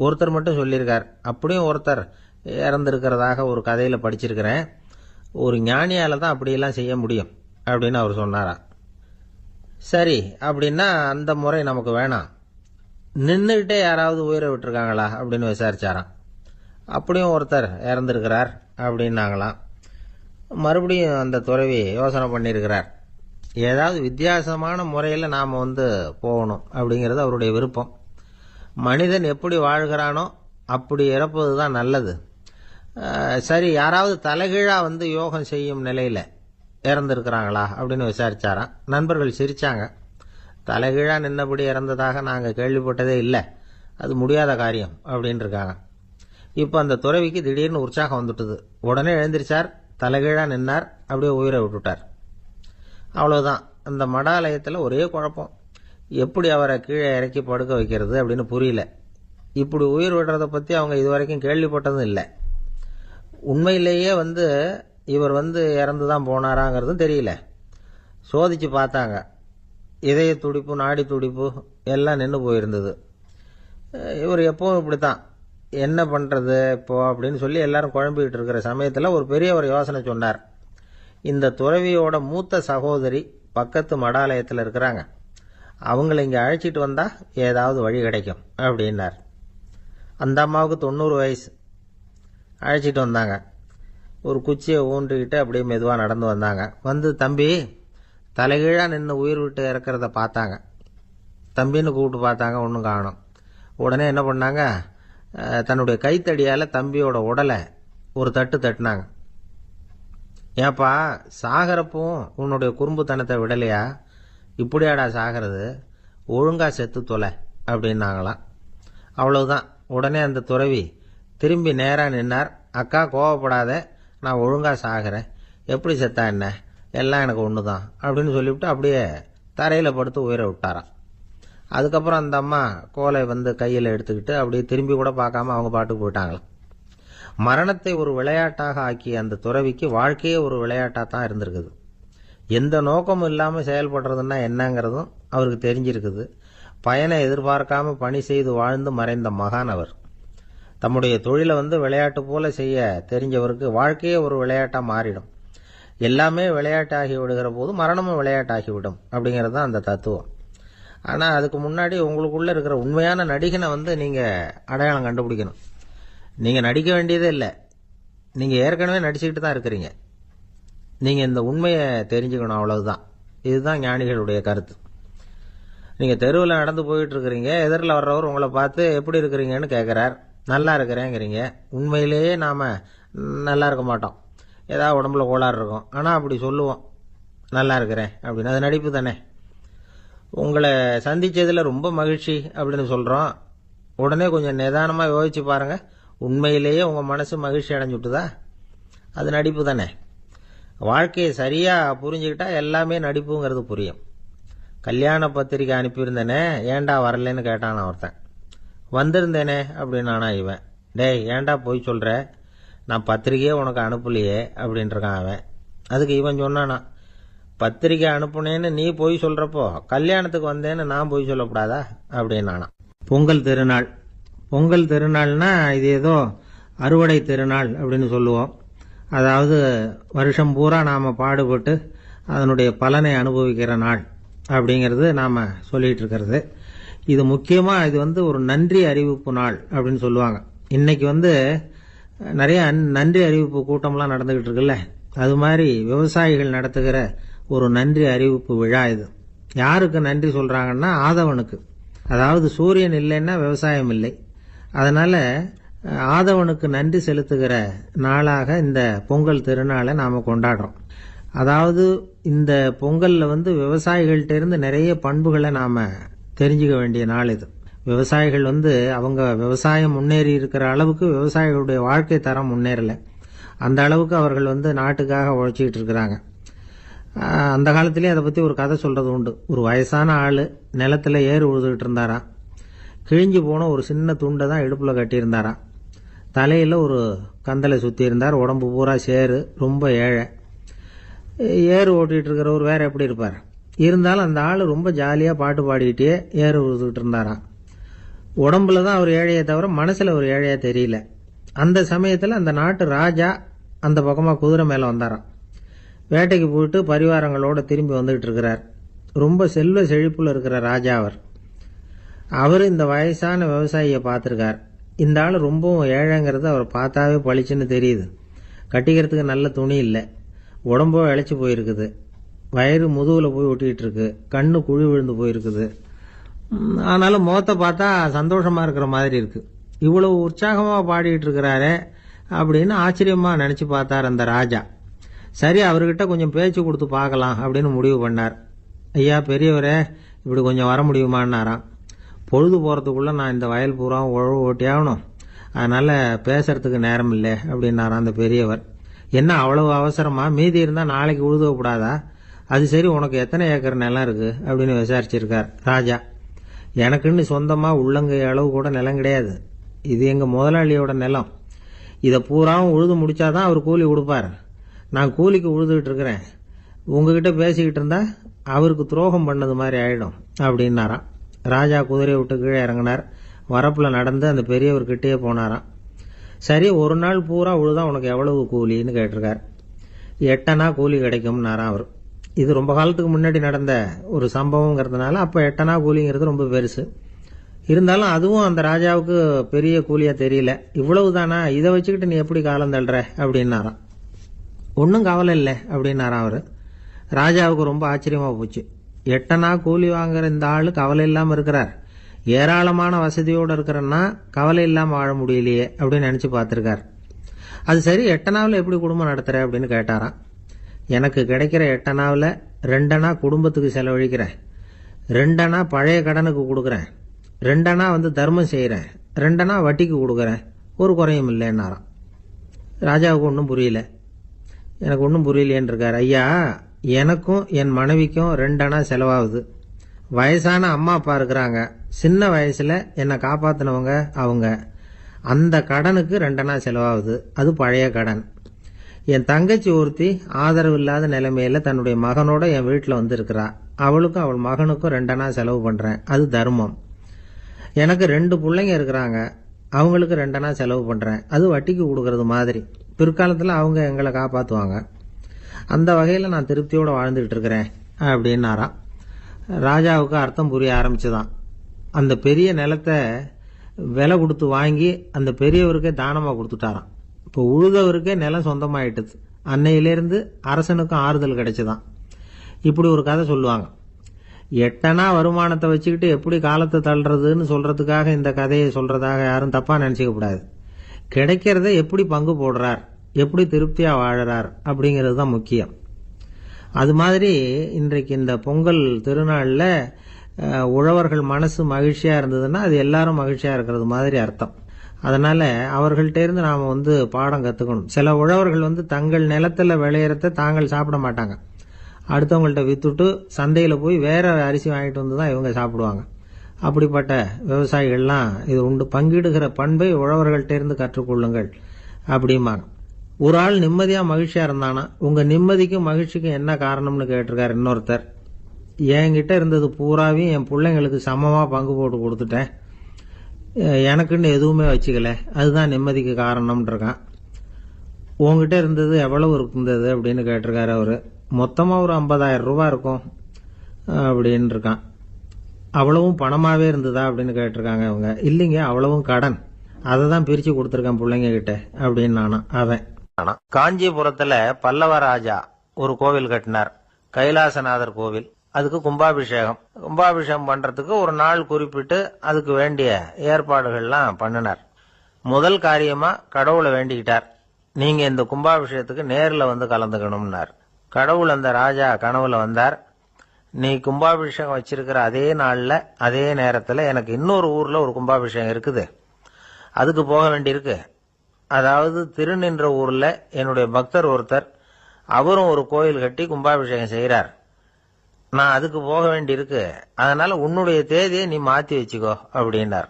ஒருத்தர் மட்டும் சொல்லியிருக்கார், அப்படியும் ஒருத்தர் இறந்துருக்கிறதாக ஒரு கதையில் படிச்சிருக்கிறேன், ஒரு ஞானியால் தான் அப்படியெல்லாம் செய்ய முடியும் அப்படின்னு அவர் சொன்னாராம். சரி, அப்படின்னா அந்த முறை நமக்கு வேணாம், நின்றுக்கிட்டே யாராவது உயிரை விட்டுருக்காங்களா அப்படின்னு விசாரிச்சாராம். அப்படியும் ஒருத்தர் இறந்துருக்கிறார் அப்படின்னாங்களாம். மறுபடியும் அந்த துறவி யோசனை பண்ணியிருக்கிறார், ஏதாவது வித்தியாசமான முறையில் நாம் போகணும் அப்படிங்கிறது அவருடைய விருப்பம். மனிதன் எப்படி வாழ்கிறானோ அப்படி இறப்பது தான் நல்லது. சரி, யாராவது தலைகீழாக யோகம் செய்யும் நிலையில் இறந்துருக்கிறாங்களா அப்படின்னு விசாரிச்சாராம். நண்பர்கள் சிரிச்சாங்க. தலைகீழா நின்னபடி இறந்ததாக நாங்கள் கேள்விப்பட்டதே இல்லை, அது முடியாத காரியம் அப்படின்னு இருக்காங்க. இப்போ அந்த துறவிக்கு திடீர்னு உற்சாகம் வந்துட்டுது. உடனே எழுந்திரிச்சார், தலைகீழா நின்னார், அப்படியே உயிரை விட்டுட்டார். அவ்வளோதான். அந்த மடாலயத்தில் ஒரே குழப்பம், எப்படி அவரை கீழே இறக்கி படுக்க வைக்கிறது அப்படின்னு புரியல. இப்படி உயிர் விடுறதை பற்றி அவங்க இதுவரைக்கும் கேள்விப்பட்டதும் இல்லை. உண்மையிலேயே இவர் இறந்து தான் போனாராங்கிறதும் தெரியல. சோதிச்சு பார்த்தாங்க, இதய துடிப்பு, நாடி துடிப்பு எல்லாம் நின்று போயிருந்தது. இவர் எப்பவும் இப்படி தான், என்ன பண்ணுறது இப்போ அப்படின்னு சொல்லி எல்லாரும் குழம்பிக்கிட்டு இருக்கிற சமயத்தில் ஒரு பெரியவர் யோசனை சொன்னார். இந்த துறவியோட மூத்த சகோதரி பக்கத்து மடாலயத்தில் இருக்கிறாங்க, அவங்கள இங்கே அழைச்சிட்டு வந்தால் ஏதாவது வழி கிடைக்கும் அப்படின்னார். அந்த அம்மாவுக்கு 90 வயசு. அழைச்சிட்டு வந்தாங்க. ஒரு குச்சியை ஊன்றிக்கிட்டு அப்படியே மெதுவாக நடந்து வந்தாங்க. தம்பி, தலைகீழாக நின்று உயிர் விட்டு இறக்கிறத பார்த்தாங்க. தம்பின்னு கூப்பிட்டு பார்த்தாங்க, ஒன்றும் காணும். உடனே என்ன பண்ணாங்க, தன்னுடைய கைத்தடியால் தம்பியோட உடலை ஒரு தட்டு தட்டினாங்க. ஏப்பா, சாகிறப்பவும் உன்னுடைய குறும்புத்தனத்தை விடலையா, இப்படியாடா சாகிறது, ஒழுங்கா செத்து தொலை அப்படின்னாங்களாம். அவ்வளவுதான். உடனே அந்த துறவி திரும்பி நேராக நின்னார். அக்கா, கோவப்படாத, நான் ஒழுங்கா சாகிறேன், எப்படி செத்தா என்ன, எல்லாம் எனக்கு ஒன்று தான் அப்படின்னு சொல்லிவிட்டு அப்படியே தரையில் படுத்து உயிரை விட்டாராம். அதுக்கப்புறம் அந்த அம்மா கோலை கையில் எடுத்துக்கிட்டு அப்படியே திரும்பி கூட பார்க்காம அவங்க பாட்டுக்கு போயிட்டாங்களாம். மரணத்தை ஒரு விளையாட்டாக ஆக்கிய அந்த துறவிக்கு வாழ்க்கையே ஒரு விளையாட்டாக தான் இருந்திருக்குது. எந்த நோக்கமும் இல்லாமல் செயல்படுறதுன்னா என்னங்கிறதும் அவருக்கு தெரிஞ்சிருக்குது. பயனை எதிர்பார்க்காம பணி செய்து வாழ்ந்து மறைந்த மகான் அவர். தம்முடைய தொழிலை விளையாட்டு போல செய்ய தெரிஞ்சவருக்கு வாழ்க்கையே ஒரு விளையாட்டாக மாறிடும். எல்லாமே விளையாட்டாகி விடுகிற போது மரணமும் விளையாட்டாகிவிடும் அப்படிங்கிறது தான் அந்த தத்துவம். ஆனால் அதுக்கு முன்னாடி உங்களுக்குள்ளே இருக்கிற உண்மையான நடிகனை நீங்கள் அடையாளம் கண்டுபிடிக்கணும். நீங்கள் நடிக்க வேண்டியதே இல்லை, நீங்கள் ஏற்கனவே நடிச்சுக்கிட்டு தான் இருக்கிறீங்க. நீங்கள் இந்த உண்மையை தெரிஞ்சுக்கணும், அவ்வளவுதான். இதுதான் ஞானிகளுடைய கருத்து. நீங்கள் தெருவில் நடந்து போயிட்டு இருக்கிறீங்க, எதிரில் வர்றவர் உங்களை பார்த்து எப்படி இருக்கிறீங்கன்னு கேட்குறார். நல்லா இருக்கிறேங்கிறீங்க. உண்மையிலேயே நாம் நல்லா இருக்க மாட்டோம், ஏதாவது உடம்புல கோளாறு இருக்கும். ஆனால் அப்படி சொல்லுவோம் நல்லா இருக்கிறேன் அப்படின்னு. அது நடிப்பு தானே. உங்களை சந்தித்ததில் ரொம்ப மகிழ்ச்சி அப்படின்னு சொல்கிறோம். உடனே கொஞ்சம் நிதானமாக யோசிச்சு பாருங்கள், உண்மையிலேயே உங்கள் மனசு மகிழ்ச்சி அடைஞ்சுட்டுதா? அது நடிப்பு தானே. வாழ்க்கையை சரியாக புரிஞ்சுக்கிட்டா எல்லாமே நடிப்புங்கிறது புரியும். கல்யாண பத்திரிக்கை அனுப்பியிருந்தேனே, ஏன்டா வரலன்னு கேட்டான் ஒருத்தன். வந்திருந்தேனே அப்படின்னானா இவன். டேய், ஏன்டா போய் சொல்கிற, நான் பத்திரிக்கையே உனக்கு அனுப்பலையே அப்படின்ட்டுருக்கான் அவன். அதுக்கு இவன் சொன்னானா, பத்திரிக்கை அனுப்புனேன்னு நீ போய் சொல்கிறப்போ கல்யாணத்துக்கு வந்தேன்னு நான் போய் சொல்லக்கூடாதா அப்படின்னானா. பொங்கல் திருநாள். பொங்கல் திருநாள்னா இது ஏதோ அறுவடை திருநாள் அப்படின்னு சொல்லுவோம். அதாவது வருஷம் பூரா நாம் பாடுபட்டு அதனுடைய பலனை அனுபவிக்கிற நாள் அப்படிங்கிறது நாம் சொல்லிகிட்டு இருக்கிறது. இது முக்கியமாக இது ஒரு நன்றி அறிவிப்பு நாள் அப்படின்னு சொல்லுவாங்க. இன்னைக்கு நிறைய நன்றி அறிவிப்பு கூட்டம்லாம் நடந்துகிட்டு இருக்குல்ல, அது மாதிரி விவசாயிகள் நடத்துகிற ஒரு நன்றி அறிவிப்பு விழா இது. யாருக்கு நன்றி சொல்கிறாங்கன்னா ஆதவனுக்கு. அதாவது சூரியன் இல்லைன்னா விவசாயம் இல்லை. அதனால் ஆதவனுக்கு நன்றி செலுத்துகிற நாளாக இந்த பொங்கல் திருநாளை நாம் கொண்டாடுறோம். அதாவது இந்த பொங்கலில் விவசாயிகள்கிட்ட இருந்து நிறைய பண்புகளை நாம் தெரிஞ்சுக்க வேண்டிய நாள் இது. விவசாயிகள் அவங்க விவசாயம் முன்னேறி இருக்கிற அளவுக்கு விவசாயிகளுடைய வாழ்க்கை தரம் முன்னேறலை. அந்த அளவுக்கு அவர்கள் நாட்டுக்காக உழைச்சிக்கிட்டு இருக்கிறாங்க. அந்த காலத்திலே அதை பற்றி ஒரு கதை சொல்கிறது உண்டு. ஒரு வயசான ஆள் நிலத்தில் ஏறு உழுதுகிட்டு இருந்தாராம். கிழிஞ்சு போன ஒரு சின்ன துண்டை தான் இடுப்பில் கட்டியிருந்தாராம். தலையில் ஒரு கந்தலை சுற்றி இருந்தார். உடம்பு பூரா சேரு, ரொம்ப ஏழை. ஏறு ஓட்டிகிட்டு இருக்கிறவர் வேறு எப்படி இருப்பார்? இருந்தாலும் அந்த ஆள் ரொம்ப ஜாலியாக பாட்டு பாடிக்கிட்டே ஏறு உழுதுகிட்டு இருந்தாராம். உடம்புல தான் அவர் ஏழையை தவிர மனசில் ஒரு ஏழையாக தெரியல. அந்த சமயத்தில் அந்த நாட்டு ராஜா அந்த பக்கமாக குதிரை மேலே வந்தாராம். வேட்டைக்கு போயிட்டு பரிவாரங்களோடு திரும்பி வந்துகிட்டு இருக்கிறார். ரொம்ப செல்வ செழிப்பில் இருக்கிற ராஜா அவர் இந்த வயசான விவசாயியை பார்த்துருக்கார். இந்த ஆள் ரொம்பவும் ஏழைங்கிறது அவர் பார்த்தாவே பளிச்சுன்னு தெரியுது. கட்டிக்கிறதுக்கு நல்ல துணி இல்லை, உடம்போ இழைச்சி போயிருக்குது, வயிறு முதுகில் போய் ஒட்டிகிட்டு இருக்கு, கண்ணு குழி விழுந்து போயிருக்குது. ஆனாலும் முகத்தை பார்த்தா சந்தோஷமாக இருக்கிற மாதிரி இருக்குது. இவ்வளவு உற்சாகமாக பாடிக்கிட்டு இருக்கிறாரே அப்படின்னு ஆச்சரியமாக நினச்சி பார்த்தார் அந்த ராஜா. சரி, அவர்கிட்ட கொஞ்சம் பேச்சு கொடுத்து பார்க்கலாம் அப்படின்னு முடிவு பண்ணார். ஐயா பெரியவரே, இப்படி கொஞ்சம் வர முடியுமான்னாராம். பொழுது போகிறதுக்குள்ளே நான் இந்த வயல் பூரா உழவு ஓட்டி ஆகணும், அதனால் பேசுறதுக்கு நேரம் இல்லை அப்படின்னாராம் அந்த பெரியவர். என்ன அவ்வளவு அவசரமா? மீதி இருந்தால் நாளைக்கு உழுதக்கூடாதா? அது சரி, உனக்கு எத்தனை ஏக்கர் நிலம் இருக்குது அப்படின்னு விசாரிச்சிருக்கார் ராஜா. எனக்குன்னு சொந்தமாக உள்ளங்கை அளவு கூட நிலம் கிடையாது. இது எங்கள் முதலாளியோட நிலம். இதை பூராவும் உழுது முடிச்சாதான் அவர் கூலி கொடுப்பார். நான் கூலிக்கு உழுதுகிட்டு இருக்கிறேன். உங்ககிட்ட பேசிக்கிட்டு இருந்தா அவருக்கு துரோகம் பண்ணது மாதிரி ஆயிடும் அப்படின்னாராம். ராஜா குதிரையை விட்டு கீழே இறங்கினார். வரப்பில் நடந்து அந்த பெரியவர்கிட்டயே போனாராம். சரி, ஒரு நாள் பூரா உழுதா உனக்கு எவ்வளவு கூலின்னு கேட்டிருக்கார். 8 அணா கூலி கிடைக்கும்னாராம் அவர். இது ரொம்ப காலத்துக்கு முன்னாடி நடந்த ஒரு சம்பவங்கிறதுனால அப்போ 8 அணா கூலிங்கிறது ரொம்ப பெருசு. இருந்தாலும் அதுவும் அந்த ராஜாவுக்கு பெரிய கூலியாக தெரியல. இவ்வளவு தானா, இதை வச்சுக்கிட்டு நீ எப்படி காலம் தள்ளுற அப்படின்னாராம். ஒன்றும் கவலை இல்லை அப்படின்னாராம் அவர். ராஜாவுக்கு ரொம்ப ஆச்சரியமாக போச்சு. 8 அணா கூலி வாங்குற இந்த ஆள் கவலை இல்லாமல் இருக்கிறார், ஏராளமான வசதியோடு இருக்கிறன்னா கவலை இல்லாமல் வாழ முடியலையே அப்படின்னு நினச்சி பார்த்துருக்கார். அது சரி, 8 அணாவில் எப்படி குடும்பம் நடத்துகிற அப்படின்னு கேட்டாராம். எனக்கு கிடைக்கிற 8 அணாவில் 2 அணா குடும்பத்துக்கு செலவழிக்கிறேன், 2 அணா பழைய கடனுக்கு கொடுக்குறேன், 2 அணா தர்மம் செய்கிறேன், 2 அணா வட்டிக்கு கொடுக்குறேன், ஒரு குறையும் இல்லைன்னாராம். ராஜாவுக்கு ஒன்றும் புரியல. எனக்கு ஒன்றும் புரியலேன்னு இருக்கார். ஐயா, எனக்கும் என் மனைவிக்கும் 2 அணா செலவாகுது. வயசான அம்மா அப்பா இருக்கிறாங்க, சின்ன வயசில் என்னை காப்பாற்றினவங்க அவங்க. அந்த கடனுக்கு 2 அணா செலவாகுது, அது பழைய கடன். என் தங்கச்சி ஒருத்தி ஆதரவு இல்லாத நிலைமையில தன்னுடைய மகனோட என் வீட்டில் இருக்கிறா. அவளுக்கும் அவள் மகனுக்கும் 2 அணா செலவு பண்ணுறேன், அது தர்மம். எனக்கு 2 பிள்ளைங்க இருக்கிறாங்க, அவங்களுக்கு 2 அணா செலவு பண்ணுறேன், அது வட்டிக்கு கொடுக்கறது மாதிரி. பிற்காலத்தில் அவங்க எங்களை காப்பாற்றுவாங்க. அந்த வகையில் நான் திருப்தியோடு வாழ்ந்துகிட்டு இருக்கிறேன் அப்படின்னாராம். ராஜாவுக்கு அர்த்தம் புரிய ஆரம்பிச்சுதான். அந்த பெரிய நிலத்தை விலை கொடுத்து வாங்கி அந்த பெரியவருக்கே தானமாக கொடுத்துட்டாராம். இப்போ உழுதவருக்கே நிலம் சொந்தமாயிட்டுது. அன்னையிலேருந்து அரசனுக்கும் ஆறுதல் கிடைச்சுதான். இப்படி ஒரு கதை சொல்லுவாங்க. எட்டனா வருமானத்தை வச்சுக்கிட்டு எப்படி காலத்தை தள்ளுறதுன்னு சொல்றதுக்காக இந்த கதையை சொல்றதாக யாரும் தப்பா நினைச்சுக்க கூடாது. கிடைக்கிறத எப்படி பங்கு போடுறார், எப்படி திருப்தியா வாழறார் அப்படிங்கிறது தான் முக்கியம். அது மாதிரி இன்றைக்கு இந்த பொங்கல் திருநாளில் உழவர்கள் மனசு மகிழ்ச்சியா இருந்ததுன்னா அது எல்லாரும் மகிழ்ச்சியா இருக்கிறது மாதிரி அர்த்தம். அதனால அவர்கள்ட்ட இருந்து நாம பாடம் கத்துக்கணும். சில உழவர்கள் தங்கள் நிலத்துல விளையறத தாங்கள் சாப்பிட மாட்டாங்க. அடுத்தவங்கள்ட்ட வித்துட்டு சந்தையில் போய் வேற அரிசி வாங்கிட்டு வந்து தான் இவங்க சாப்பிடுவாங்க. அப்படிப்பட்ட விவசாயிகள்லாம் இது உண்டு. பங்கிடுகிற பண்பை உழவர்கள்ட்ட இருந்து கற்றுக்கொள்ளுங்கள் அப்படிம்பாங்க. ஒரு ஆள் நிம்மதியா மகிழ்ச்சியா இருந்தானா, உங்க நிம்மதிக்கும் மகிழ்ச்சிக்கும் என்ன காரணம்னு கேட்டிருக்காரு இன்னொருத்தர். என்கிட்ட இருந்தது பூராவையும் என் பிள்ளைங்களுக்கு சமமா பங்கு போட்டு கொடுத்துட்டேன், எனக்குன்னு எதுவுமே வச்சுக்கல, அதுதான் நிம்மதிக்கு காரணம்னு இருக்கான். உங்ககிட்ட இருந்தது எவ்வளவு இருந்தது அப்படின்னு கேட்டிருக்காரு அவரு. மொத்தமா ஒரு 50,000 ரூபாய் இருக்கும் அப்படின்னு இருக்கான். அவ்வளவும் பணமாவே இருந்ததா அப்படின்னு கேட்டிருக்காங்க அவங்க. இல்லைங்க, அவ்வளவும் கடன், அதை தான் பிரிச்சு கொடுத்துருக்கேன் பிள்ளைங்க கிட்ட அப்படின்னு நானா அவன். காஞ்சிபுரத்துல பல்லவ ராஜா ஒரு கோவில் கட்டினார், கைலாசநாதர் கோவில். அதுக்கு கும்பாபிஷேகம் பண்றதுக்கு ஒரு நாள் குறிப்பிட்டு அதுக்கு வேண்டிய ஏற்பாடுகள்லாம் பண்ணினார். முதல் காரியமா கடவுளை வேண்டிக்கிட்டார், நீங்க இந்த கும்பாபிஷேகத்துக்கு நேரில் கலந்துக்கணும்னார். கடவுள் அந்த ராஜா கனவுல வந்தார். நீ கும்பாபிஷேகம் வச்சிருக்கிற அதே நாள்ல அதே நேரத்துல எனக்கு இன்னொரு ஊர்ல ஒரு கும்பாபிஷேகம் இருக்குது, அதுக்கு போக வேண்டியிருக்கு. அதாவது திருநின்ற ஊர்ல என்னுடைய பக்தர் ஒருத்தர், அவரும் ஒரு கோயில் கட்டி கும்பாபிஷேகம் செய்யறார், நான் அதுக்கு போக வேண்டியிருக்கு, அதனால உன்னுடைய தேதியை நீ மாத்தி வச்சுக்கோ அப்படின்னார்.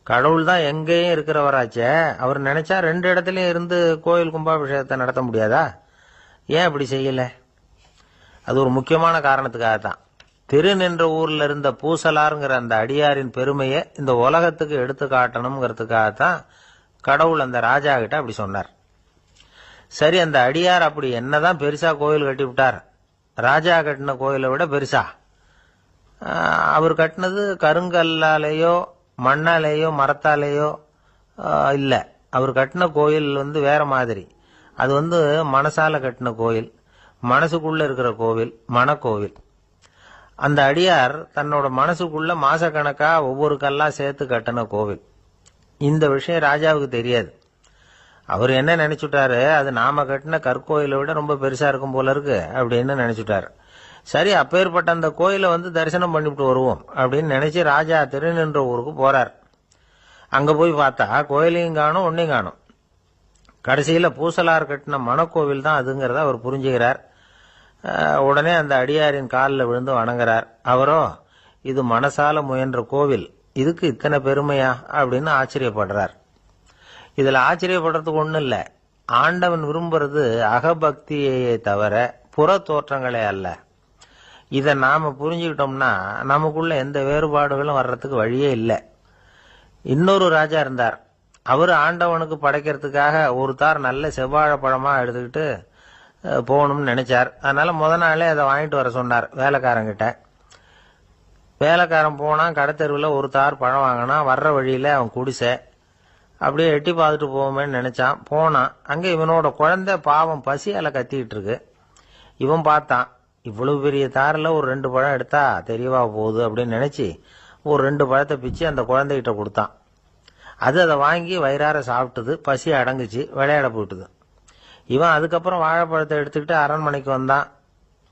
கடவுள் தான் எங்கேயும் இருக்கிறவராச்சே, அவர் நினைச்சா 2 இடத்துலயும் இருந்து கோயில் கும்பாபிஷேகத்தை நடத்த முடியாதா? ஏன் அப்படி செய்யல? அது ஒரு முக்கியமான காரணத்துக்காகத்தான். திருநின்ற ஊர்ல இருந்த பூசலாருங்கிற அந்த அடியாரின் பெருமையை இந்த உலகத்துக்கு எடுத்து காட்டணுங்கிறதுக்காகத்தான் கடவுள் அந்த ராஜா கிட்ட அப்படி சொன்னார். சரி, அந்த அடியார் அப்படி என்னதான் பெருசா கோயில் கட்டி விட்டார்? ராஜா கட்டின கோயிலை விட பெருசா? அவர் கட்டினது கருங்கல்லாலேயோ மண்ணாலேயோ மரத்தாலேயோ இல்ல. அவர் கட்டின கோயில் வேற மாதிரி. அது மனசால கட்டின கோயில், மனசுக்குள்ள இருக்கிற கோவில், மனக்கோவில். அந்த அடியார் தன்னோட மனசுக்குள்ள மாசக்கணக்கா ஒவ்வொரு கல்லா சேர்த்து கட்டின கோவில். இந்த விஷயம் ராஜாவுக்கு தெரியாது. அவர் என்ன நினைச்சுட்டாரு, அது நாம கட்டின கற்கோயிலை விட ரொம்ப பெருசா இருக்கும் போல இருக்கு அப்படின்னு நினைச்சுட்டாரு. சரி, அப்பேற்பட்ட அந்த கோயிலை தரிசனம் பண்ணிவிட்டு வருவோம் அப்படின்னு நினைச்சு ராஜா திருநின்ற ஊருக்கு போறார். அங்க போய் பார்த்தா கோயிலையும் காணும், ஒன்னையும் காணும். கடைசியில பூசலார் கட்டின மனக்கோவில் தான் அதுங்கிறத அவர் புரிஞ்சுக்கிறார். உடனே அந்த அடியாரின் காலில் விழுந்து வணங்குறார். அவரோ, இது மனசால முயன்ற கோவில், இதுக்கு இத்தனை பெருமையா அப்படின்னு ஆச்சரியப்படுறார். இதுல ஆச்சரியப்படுறதுக்கு ஒண்ணும் இல்ல. ஆண்டவன் விரும்புறது அகபக்தியையே தவிர புற தோற்றங்களே அல்ல. இத நாம புரிஞ்சுக்கிட்டோம்னா நமக்குள்ள எந்த வேறுபாடுகளும் வர்றதுக்கு வழியே இல்லை. இன்னொரு ராஜா இருந்தார். அவரு ஆண்டவனுக்கு படைக்கிறதுக்காக ஒரு தார் நல்ல செவ்வாழைப்பழமா எடுத்துக்கிட்டு போகணும்னு நினைச்சார். அதனால முத நாளே அதை வாங்கிட்டு வர சொன்னார் வேலைக்காரங்கிட்ட. வேலைக்காரன் போனா கடைத்தெருவில் ஒரு தார் பழம் வாங்கினா. வர்ற வழியில அவன் குடிசை, அப்படியே எட்டி பார்த்துட்டு போவோமேன்னு நினைச்சான். போனான். அங்க இவனோட குழந்தை பாவம் பசியால கத்திக்கிட்டு இருக்கு. இவன் பார்த்தான், இவ்வளவு பெரிய தாரில் ஒரு 2 பழம் எடுத்தா தெரியவா போகுது அப்படின்னு நினைச்சு ஒரு 2 பழத்தை பிச்சு அந்த குழந்தைகிட்ட கொடுத்தான். அது அதை வாங்கி வயிறார சாப்பிட்டது, பசி அடங்குச்சு, விளையாட போயிட்டுது. இவன் அதுக்கப்புறம் வாழைப்பழத்தை எடுத்துக்கிட்டு அரண்மனைக்கு வந்தான்.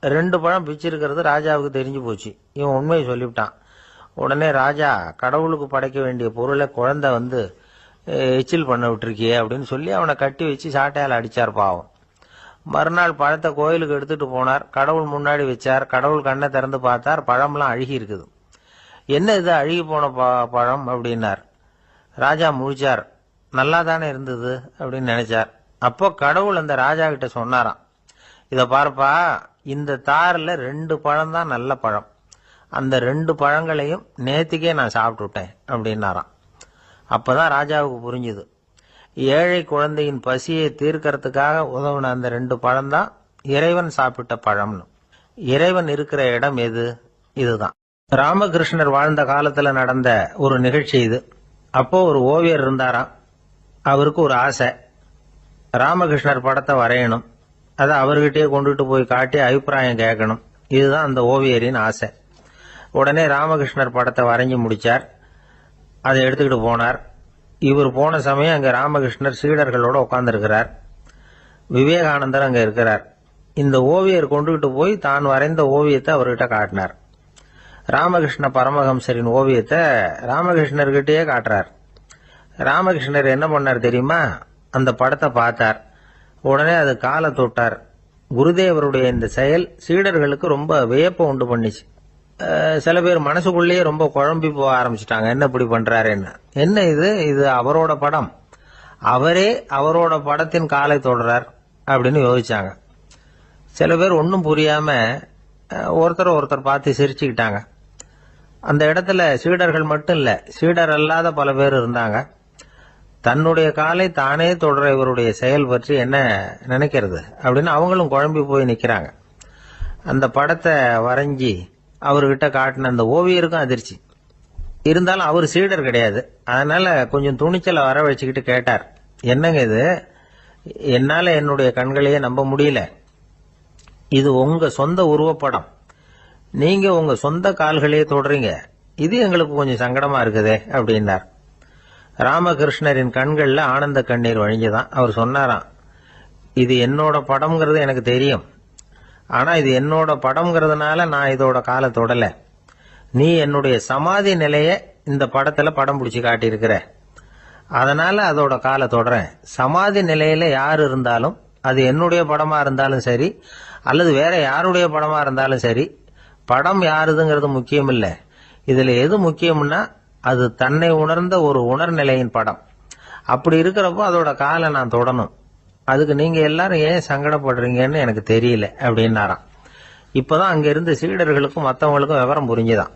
2 பழம் பிச்சிருக்கிறது ராஜாவுக்கு தெரிஞ்சு போச்சு. இவன் உண்மையை சொல்லிவிட்டான். உடனே ராஜா, கடவுளுக்கு படைக்க வேண்டிய பொருளை குழந்தை எச்சில் பண்ண விட்டுருக்கியே அப்படின்னு சொல்லி அவனை கட்டி வச்சு சாட்டையால் அடிச்சார் பாவம். மறுநாள் பழத்தை கோயிலுக்கு எடுத்துட்டு போனார். கடவுள் முன்னாடி வச்சார். கடவுள் கண்ணை திறந்து பார்த்தார், பழம்லாம் அழுகி இருக்குது. என்ன இது அழுகி போன பழம் அப்படின்னார். ராஜா முழிச்சார். நல்லா தானே இருந்தது அப்படின்னு நினைச்சார். அப்போ கடவுள் அந்த ராஜா கிட்ட சொன்னாராம், இத பாருப்பா, இந்த தாரில் 2 பழம் தான் நல்ல பழம், அந்த 2 பழங்களையும் நேத்திக்கே நான் சாப்பிட்டுட்டேன் அப்படின்னாராம். அப்பதான் ராஜாவுக்கு புரிஞ்சுது, ஏழை குழந்தையின் பசியை தீர்க்கறதுக்காக உதவுன அந்த 2 பழம் தான் இறைவன் சாப்பிட்ட பழம்னு. இறைவன் இருக்கிற இடம் எது? இதுதான். ராமகிருஷ்ணர் வாழ்ந்த காலத்துல நடந்த ஒரு நிகழ்ச்சி இது. அப்போ ஒரு ஓவியர் இருந்தாராம். அவருக்கு ஒரு ஆசை, ராமகிருஷ்ணர் படத்தை வரையணும், அதை அவர்கிட்டயே கொண்டுட்டு போய் காட்டி அபிப்பிராயம் கேட்கணும். இதுதான் அந்த ஓவியரின் ஆசை. உடனே ராமகிருஷ்ணர் படத்தை வரைஞ்சி முடிச்சார். அதை எடுத்துக்கிட்டு போனார். இவர் போன சமயம் அங்க ராமகிருஷ்ணர் சீடர்களோட உட்கார்ந்துருக்கிறார். விவேகானந்தர் அங்க இருக்கிறார். இந்த ஓவியர் கொண்டுகிட்டு போய் தான் வரைந்த ஓவியத்தை அவர்கிட்ட காட்டினார். ராமகிருஷ்ண பரமஹம்சரின் ஓவியத்தை ராமகிருஷ்ணர்கிட்டயே காட்டுறார். ராமகிருஷ்ணர் என்ன பண்ணார் தெரியுமா? அந்த படத்தை பார்த்தார். உடனே அது காலை தொட்டார். குருதேவருடைய இந்த செயல் சீடர்களுக்கு ரொம்ப வியப்பை உண்டு பண்ணிச்சு. சில பேர் மனசுக்குள்ளேயே ரொம்ப குழம்பி போக ஆரம்பிச்சுட்டாங்க. என்ன இப்படி பண்றாருன்னு. என்ன இது? இது அவரோட படம், அவரே அவரோட படத்தின் காலை தொடுறார் அப்படின்னு யோசிச்சாங்க. சில பேர் ஒன்றும் புரியாம ஒருத்தர் பார்த்து சிரிச்சுக்கிட்டாங்க. அந்த இடத்துல சீடர்கள் மட்டும் இல்ல, சீடர் அல்லாத பல பேர் இருந்தாங்க. தன்னுடைய காலை தானே தொடர இவருடைய செயல் பற்றி என்ன நினைக்கிறது அப்படின்னு அவங்களும் குழம்பி போய் நிக்கிறாங்க. அந்த படத்தை வரைஞ்சி அவர்கிட்ட காட்டின அந்த ஓவியருக்கும் அதிர்ச்சி. இருந்தாலும் அவர் சீடர் கிடையாது. அதனால கொஞ்சம் துணிச்சலை வர வச்சுக்கிட்டு கேட்டார், என்னங்க இது? என்னால என்னுடைய கண்களையே நம்ப முடியல. இது உங்க சொந்த உருவப்படம், நீங்க உங்க சொந்த கால்களையே தொடுறீங்க. இது எங்களுக்கு கொஞ்சம் சங்கடமா இருக்குதே அப்படின்னார். ராமகிருஷ்ணரின் கண்கள்ல ஆனந்த கண்ணீர் வழிஞ்சுதான். அவர் சொன்னாராம், இது என்னோட படம்ங்கிறது எனக்கு தெரியும், ஆனா இது என்னோட படம்ங்கிறதுனால நான் இதோட காலை தொடல. நீ என்னுடைய சமாதி நிலைய இந்த படத்துல படம் பிடிச்சு காட்டியிருக்கிற, அதனால அதோட காலை தொடறேன். சமாதி நிலையில யார் இருந்தாலும், அது என்னுடைய படமா இருந்தாலும் சரி அல்லது வேற யாருடைய படமா இருந்தாலும் சரி, படம் யாருதுங்கிறது முக்கியம் இல்ல. இதுல எது முக்கியம்னா அது தன்னை உணர்ந்த ஒரு உணர்நிலையின் படம். அப்படி இருக்கிறப்போ அதோட காலை நான் தொடணும். அதுக்கு நீங்க எல்லாரும் ஏன் சங்கடப்படுறீங்கன்னு எனக்கு தெரியல அப்படின்னாராம். இப்பதான் அங்க இருந்து சீடர்களுக்கும் மற்றவங்களுக்கும் விவரம் புரிஞ்சுதான்.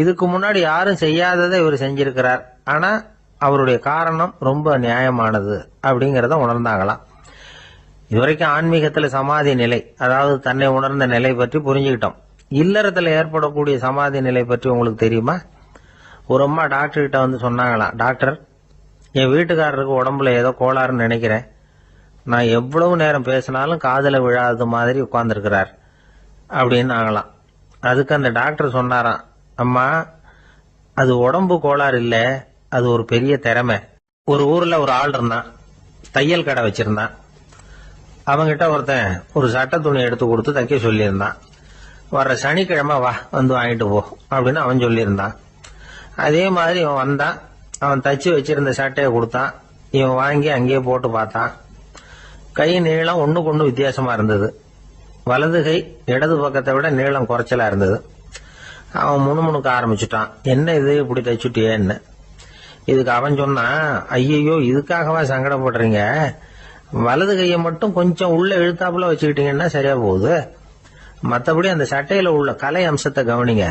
இதுக்கு முன்னாடி யாரும் செய்யாததை இவர் செஞ்சிருக்கிறார், ஆனா அவருடைய காரணம் ரொம்ப நியாயமானது அப்படிங்கறத உணர்ந்தாங்களாம். இதுவரைக்கும் ஆன்மீகத்துல சமாதி நிலை, அதாவது தன்னை உணர்ந்த நிலை பற்றி புரிஞ்சுக்கிட்டோம். இல்லறத்துல ஏற்படக்கூடிய சமாதி நிலை பற்றி உங்களுக்கு தெரியுமா? ஒரு அம்மா டாக்டர் கிட்ட வந்து சொன்னாங்களாம், டாக்டர், என் வீட்டுக்காரருக்கு உடம்புல ஏதோ கோளாறுன்னு நினைக்கிறேன். நான் எவ்வளவு நேரம் பேசினாலும் காதுல விழாத மாதிரி உட்கார்ந்துருக்கிறார் அப்படின்னு ஆகலாம். அதுக்கு அந்த டாக்டர் சொன்னாராம், அம்மா, அது உடம்பு கோளாறு இல்ல, அது ஒரு பெரிய திறமை. ஒரு ஊர்ல ஒரு ஆள் இருந்தான், தையல் கடை வச்சிருந்தான். அவங்கிட்ட ஒருத்தன் ஒரு சட்டை துணி எடுத்து கொடுத்து தைக்க சொல்லியிருந்தான். வர்ற சனிக்கிழமை வா, வந்து வாங்கிட்டு போ அப்படின்னு அவன் சொல்லியிருந்தான். அதே மாதிரி இவன் வந்தான். அவன் தச்சு வச்சிருந்த சட்டையை கொடுத்தான். இவன் வாங்கி அங்கேயே போட்டு பார்த்தான். கை நீளம் ஒண்ணுக்கு ஒண்ணு வித்தியாசமா இருந்தது. வலது கை இடது பக்கத்தை விட நீளம் குறைச்சலா இருந்தது. அவன் முணுமுணுக்க ஆரம்பிச்சுட்டான், என்ன இது இப்படி தைச்சுட்டியேன்னு. இதுக்கு அவன் சொன்னான், ஐயோ, இதுக்காகவா சங்கடப்படுறீங்க? வலது கையை மட்டும் கொஞ்சம் உள்ள இழுத்தாப்புல வச்சுக்கிட்டீங்கன்னா சரியா போகுது. மற்றபடி அந்த சட்டையில உள்ள கலை அம்சத்தை கவனிங்க.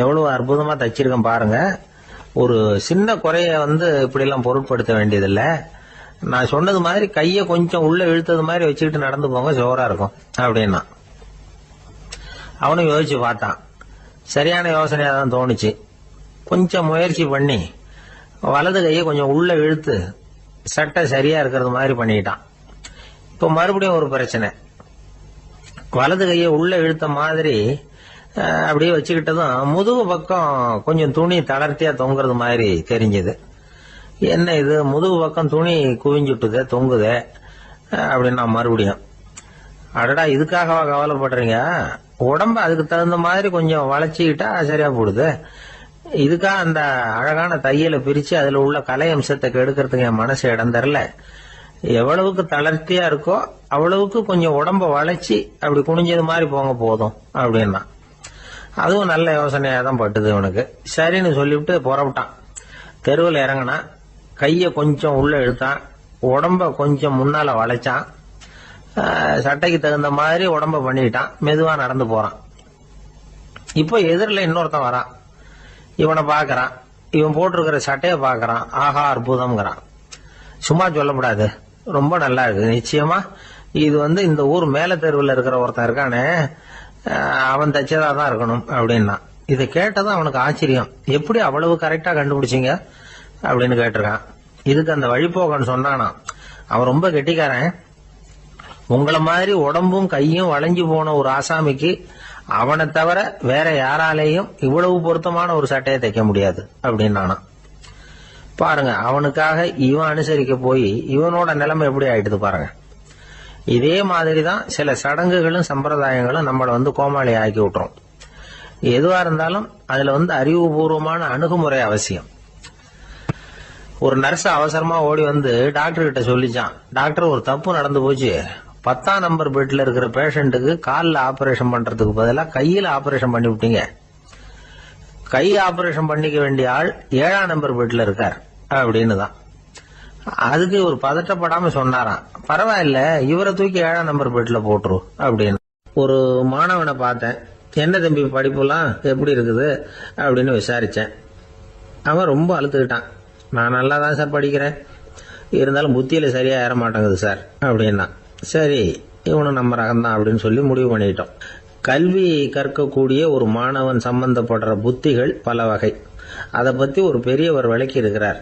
எவ்வளவு அற்புதமா தைச்சிருக்கேன் பாருங்க. ஒரு சின்ன குறைய இப்படி எல்லாம் பொருட்படுத்த வேண்டியதில்லை. நான் சொன்னது மாதிரி கையை கொஞ்சம் உள்ள இழுத்தது மாதிரி வச்சுக்கிட்டு நடந்து போங்க, ஜோரா இருக்கும் அப்படின்னா. அவனும் யோசிச்சு பார்த்தான். சரியான யோசனையா தான் தோணுச்சு. கொஞ்சம் முயற்சி பண்ணி வலது கையை கொஞ்சம் உள்ள இழுத்து சட்டை சரியா இருக்கிறது மாதிரி பண்ணிட்டான். இப்ப மறுபடியும் ஒரு பிரச்சனை. வலது கையை உள்ள இழுத்த மாதிரி அப்படியே வச்சுக்கிட்டதும் முதுகு பக்கம் கொஞ்சம் துணி தளர்த்தியா தொங்குறது மாதிரி தெரிஞ்சது. என்ன இது, முதுகு பக்கம் துணி குவிஞ்சுட்டுதே, தொங்குதே அப்படின்னா மறுபடியும், அடடா, இதுக்காகவா கவலைப்படுறீங்க? உடம்ப அதுக்கு தகுந்த மாதிரி கொஞ்சம் வளைச்சிக்கிட்டா சரியா போடுது. இதுக்காக அந்த அழகான தையலை பிரிச்சு அதுல உள்ள கலை அம்சத்தை கெடுக்கிறதுக்கு என் மனசு இடம் தரல. எவ்வளவுக்கு தளர்த்தியா இருக்கோ அவ்வளவுக்கு கொஞ்சம் உடம்ப வளைச்சி அப்படி குனிஞ்சது மாதிரி போங்க போதும் அப்படின்னா. அதுவும் நல்ல யோசனையா தான் பட்டுது இவனுக்கு. சரின்னு சொல்லிவிட்டு புறப்பட்டான். தெருவில் இறங்கினா, கைய கொஞ்சம் உள்ள இழுத்தான், உடம்ப கொஞ்சம் முன்னால வளைச்சான், சட்டைக்கு தகுந்த மாதிரி உடம்ப பண்ணிட்டான், மெதுவா நடந்து போறான். இப்போ எதிரில் இன்னொருத்தன் வரான். இவனை பாக்குறான், இவன் போட்டிருக்கிற சட்டைய பாக்குறான். ஆஹா, அற்புதம்ங்கிறான். சும்மா சொல்லக்கூடாது, ரொம்ப நல்லா இருக்கு, நிச்சயமா இது இந்த ஊர் மேல தெருவில் இருக்கிற ஒருத்தன் இருக்கானே, அவன் தச்சதா தான் இருக்கணும் அப்படின்னா. இதை கேட்டதும் அவனுக்கு ஆச்சரியம். எப்படி அவ்வளவு கரெக்டா கண்டுபிடிச்சிங்க அப்படின்னு கேட்டிருக்கான். இதுக்கு அந்த வழிபோகன்னு சொன்னானா, அவன் ரொம்ப கெட்டிக்காரன். உங்களை மாதிரி உடம்பும் கையும் வளைஞ்சு போன ஒரு ஆசாமிக்கு அவனை தவிர வேற யாராலேயும் இவ்வளவு பொருத்தமான ஒரு சட்டையை தைக்க முடியாது அப்படின்னானா. பாருங்க, அவனுக்காக இவன் அனுசரிக்க போய் இவனோட நிலைமை எப்படி ஆயிடுது பாருங்க. இதே மாதிரிதான் சில சடங்குகளும் சம்பிரதாயங்களும் நம்மளை கோமாளி ஆக்கி விட்டுரும். எதுவா இருந்தாலும் அதுல அறிவுபூர்வமான அணுகுமுறை அவசியம். ஒரு நர்ஸ் அவசரமா ஓடி டாக்டர் கிட்ட சொல்லிச்சான், டாக்டர் ஒரு தப்பு நடந்து போச்சு, 10ஆம் நம்பர் பெட்ல இருக்கிற பேஷண்ட்டுக்கு காலில் ஆபரேஷன் பண்றதுக்கு பதிலாக கையில ஆபரேஷன் பண்ணி விட்டீங்க. கை ஆபரேஷன் பண்ணிக்க வேண்டிய ஆள் 7ஆம் நம்பர் பெட்ல இருக்கார் அப்படின்னு தான். அதுக்கு ஒரு பதட்டப்படாம சொன்னாராம், பரவாயில்ல இவரை தூக்கி 7ஆம் நம்பர் பெட்ல போட்டுரு அப்படின்னு. ஒரு மாணவனை பார்த்தேன், என்ன தம்பி படிப்புலாம் எப்படி இருக்குது அப்படின்னு விசாரிச்சேன். அவன் ரொம்ப அழுத்துக்கிட்டான். நான் நல்லா தான் சார் படிக்கிறேன், இருந்தாலும் புத்தியில சரியா ஏற மாட்டேங்குது சார் அப்படின்னா. சரி, இவனும் நம்ம ரகம்தான் அப்படின்னு சொல்லி முடிவு பண்ணிட்டோம். கல்வி கற்கக்கூடிய ஒரு மாணவன் சம்பந்தப்படுற புத்திகள் பல வகை. அதை பத்தி ஒரு பெரியவர் விளக்கி இருக்கிறார்.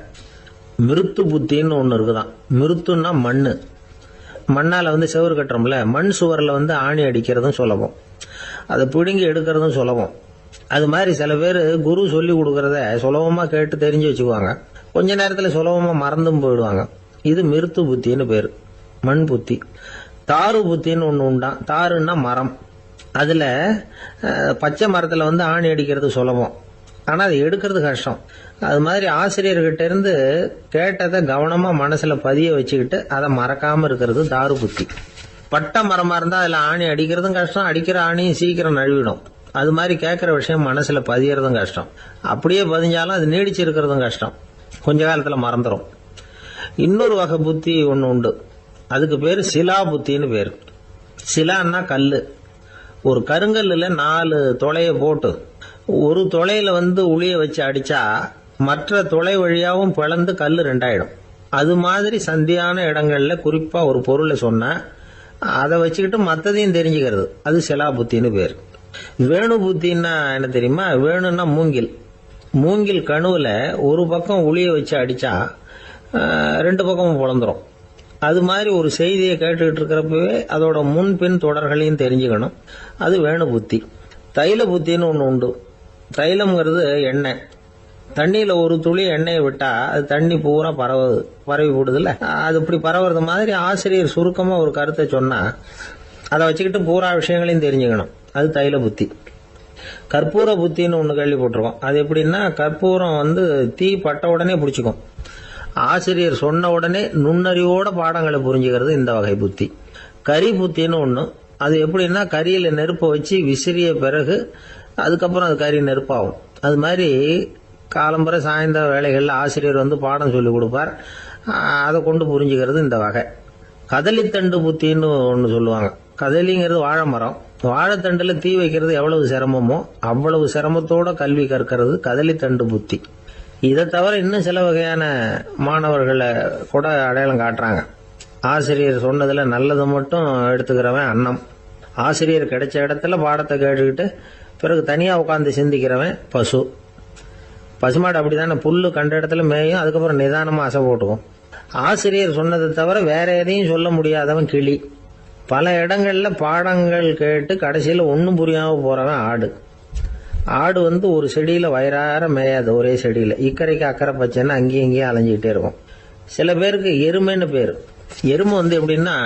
மிருத்து புத்தின்னு ஒண்ணு இருக்குதான். மிருத்துன்னா மண்ணு. மண்ணால செவுறு கட்டுறோம்ல, மண் சுவரில் ஆணி அடிக்கிறதும் சுலபம், அதை பிடுங்கி எடுக்கிறதும் சுலபம். அது மாதிரி சில பேர் குரு சொல்லி கொடுக்கறத சுலபமா கேட்டு தெரிஞ்சு வச்சுக்குவாங்க, கொஞ்ச நேரத்துல சுலபமா மறந்தும் போயிடுவாங்க. இது மிருத்து புத்தின்னு பேரு, மண் புத்தி. தாரு புத்தின்னு ஒண்ணு உண்டான். தாருன்னா மரம். அதுல பச்சை மரத்துல ஆணி அடிக்கிறது சுலபம், ஆனா அதை எடுக்கிறது கஷ்டம். அது மாதிரி ஆசிரியர்கிட்ட இருந்து கேட்டதை கவனமா மனசுல பதிய வச்சுக்கிட்டு அதை மறக்காம இருக்கிறது தாரு புத்தி. பட்ட மரமா இருந்தா அதுல ஆணி அடிக்கிறதும் கஷ்டம், அடிக்கிற ஆணியும் சீக்கிரம் நழுவிடும். அது மாதிரி கேட்கிற விஷயம் மனசுல பதியறதும் கஷ்டம். அப்படியே பதிஞ்சாலும் அது நீடிச்சு இருக்கிறதும் கஷ்டம், கொஞ்ச காலத்துல மறந்துடும். இன்னொரு வகை புத்தி ஒண்ணு உண்டு, அதுக்கு பேரு சிலா புத்தின்னு பேரு. சிலான்னா கல்லு. ஒரு கருங்கல்லுல 4 துளைய போட்டு ஒரு துளையில உளிய வச்சு அடிச்சா மற்ற துளை வழியாவும் பிளந்து கல்லு 2ஆயிடும். அது மாதிரி சந்தியான இடங்கள்ல குறிப்பா ஒரு பொருளை சொன்னா அதை வச்சுக்கிட்டு மற்றதையும் தெரிஞ்சுக்கிறது, அது சிலா புத்தின்னு பேரு. வேணு புத்தின்னா என்ன தெரியுமா? வேணும்னா மூங்கில். மூங்கில் கணுவுல ஒரு பக்கம் உளிய வச்சு அடிச்சா 2 பக்கமும் பிளந்துரும். அது மாதிரி ஒரு செய்தியை கேட்டுக்கிட்டு இருக்கிறப்பவே அதோட முன்பின் தொடர்களையும் தெரிஞ்சுக்கணும், அது வேணு புத்தி. தைல புத்தின்னு ஒண்ணு உண்டு. தைலம்ங்கிறது எண்ணெய். தண்ணியில ஒரு துளி எண்ணெயை விட்டா அது தண்ணி பூரா பரவி போடுதுல்ல, அது இப்படி பரவுறது மாதிரி ஆசிரியர் சுருக்கமா ஒரு கருத்தை சொன்னா அதை வச்சுக்கிட்டு பூரா விஷயங்களையும் தெரிஞ்சுக்கணும், அது தைல புத்தி. கற்பூர புத்தின்னு ஒண்ணு கேள்விப்பட்டிருக்கோம். அது எப்படின்னா, கற்பூரம் தீ பட்ட உடனே பிடிச்சிக்கும். ஆசிரியர் சொன்ன உடனே நுண்ணறிவோட பாடங்களை புரிஞ்சுக்கிறது இந்த வகை புத்தி. கரி புத்தின்னு ஒண்ணு. அது எப்படின்னா, கரியில நெருப்பை வச்சு விசிறிய பிறகு அதுக்கப்புறம் அது கறி நெருப்பாகும். அது மாதிரி காலம்பரை சாயந்தர வேலைகள்ல ஆசிரியர் பாடம் சொல்லி கொடுப்பார், அதை கொண்டு புரிஞ்சுக்கிறது இந்த வகை. கதலித்தண்டு புத்தின்னு ஒன்று சொல்லுவாங்க. கதலிங்கிறது வாழை மரம். வாழைத்தண்டுல தீ வைக்கிறது எவ்வளவு சிரமமோ அவ்வளவு சிரமத்தோட கல்வி கற்கிறது கதலித்தண்டு புத்தி. இதை தவிர இன்னும் சில வகையான மாணவர்களை கூட அடையாளம் காட்டுறாங்க. ஆசிரியர் சொன்னதுல நல்லதை மட்டும் எடுத்துக்கிறவன் அன்னம். ஆசிரியர் கிடைச்ச இடத்துல பாடத்தை கேட்டுக்கிட்டு பிறகு தனியா உட்காந்து சிந்திக்கிறவன் பசு. பசுமாடு அப்படித்தானே, புல்லு கண்ட இடத்துல மேயும், அதுக்கப்புறம் நிதானமா அசை போட்டுக்கும். ஆசிரியர் சொன்னதை தவிர வேற எதையும் சொல்ல முடியாதவன் கிளி. பல இடங்கள்ல பாடங்கள் கேட்டு கடைசியில ஒன்னும் புரியாம போறவன் ஆடு. ஆடு ஒரு செடியில வயிறார மேயாது, ஒரே செடியில இக்கரைக்கு அக்கறை பச்சைன்னா அங்கேயும் இங்கேயும் அலைஞ்சிக்கிட்டே இருக்கும். சில பேருக்கு எருமைன்னு பேரு. எருமை எப்படின்னா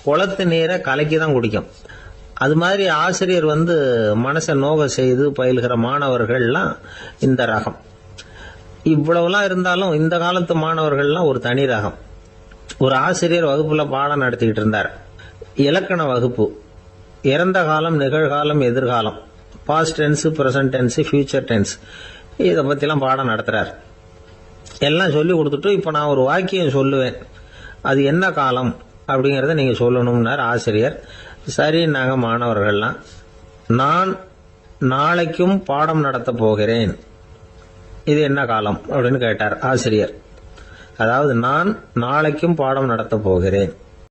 குளத்து நீரை கலக்கி தான் குடிக்கும். அது மாதிரி ஆசிரியர் மனசை நோக செய்து பயில்கிற மாணவர்கள்லாம் இந்த ரகம். இவ்வளவுலாம் இருந்தாலும் இந்த காலத்து மாணவர்கள்லாம் ஒரு தனி ரகம். ஒரு ஆசிரியர் வகுப்புல பாடம் நடத்திக்கிட்டு இருந்தார். இலக்கண வகுப்பு. இறந்த காலம், நிகழ்காலம், எதிர்காலம், past tense, present tense, future tense, இதை பத்திலாம் பாடம் நடத்துறார். எல்லாம் சொல்லி கொடுத்துட்டு இப்ப நான் ஒரு வாக்கியம் சொல்லுவேன், அது என்ன காலம் அப்படிங்கறத நீங்க சொல்லணும்னார் ஆசிரியர். சரி, நாங்க மாணவர்கள்லாம், நான் நாளைக்கும் பாடம் நடத்த போகிறேன், இது என்ன காலம் அப்படின்னு கேட்டார் ஆசிரியர். அதாவது நான் நாளைக்கும் பாடம் நடத்த போகிறேன்.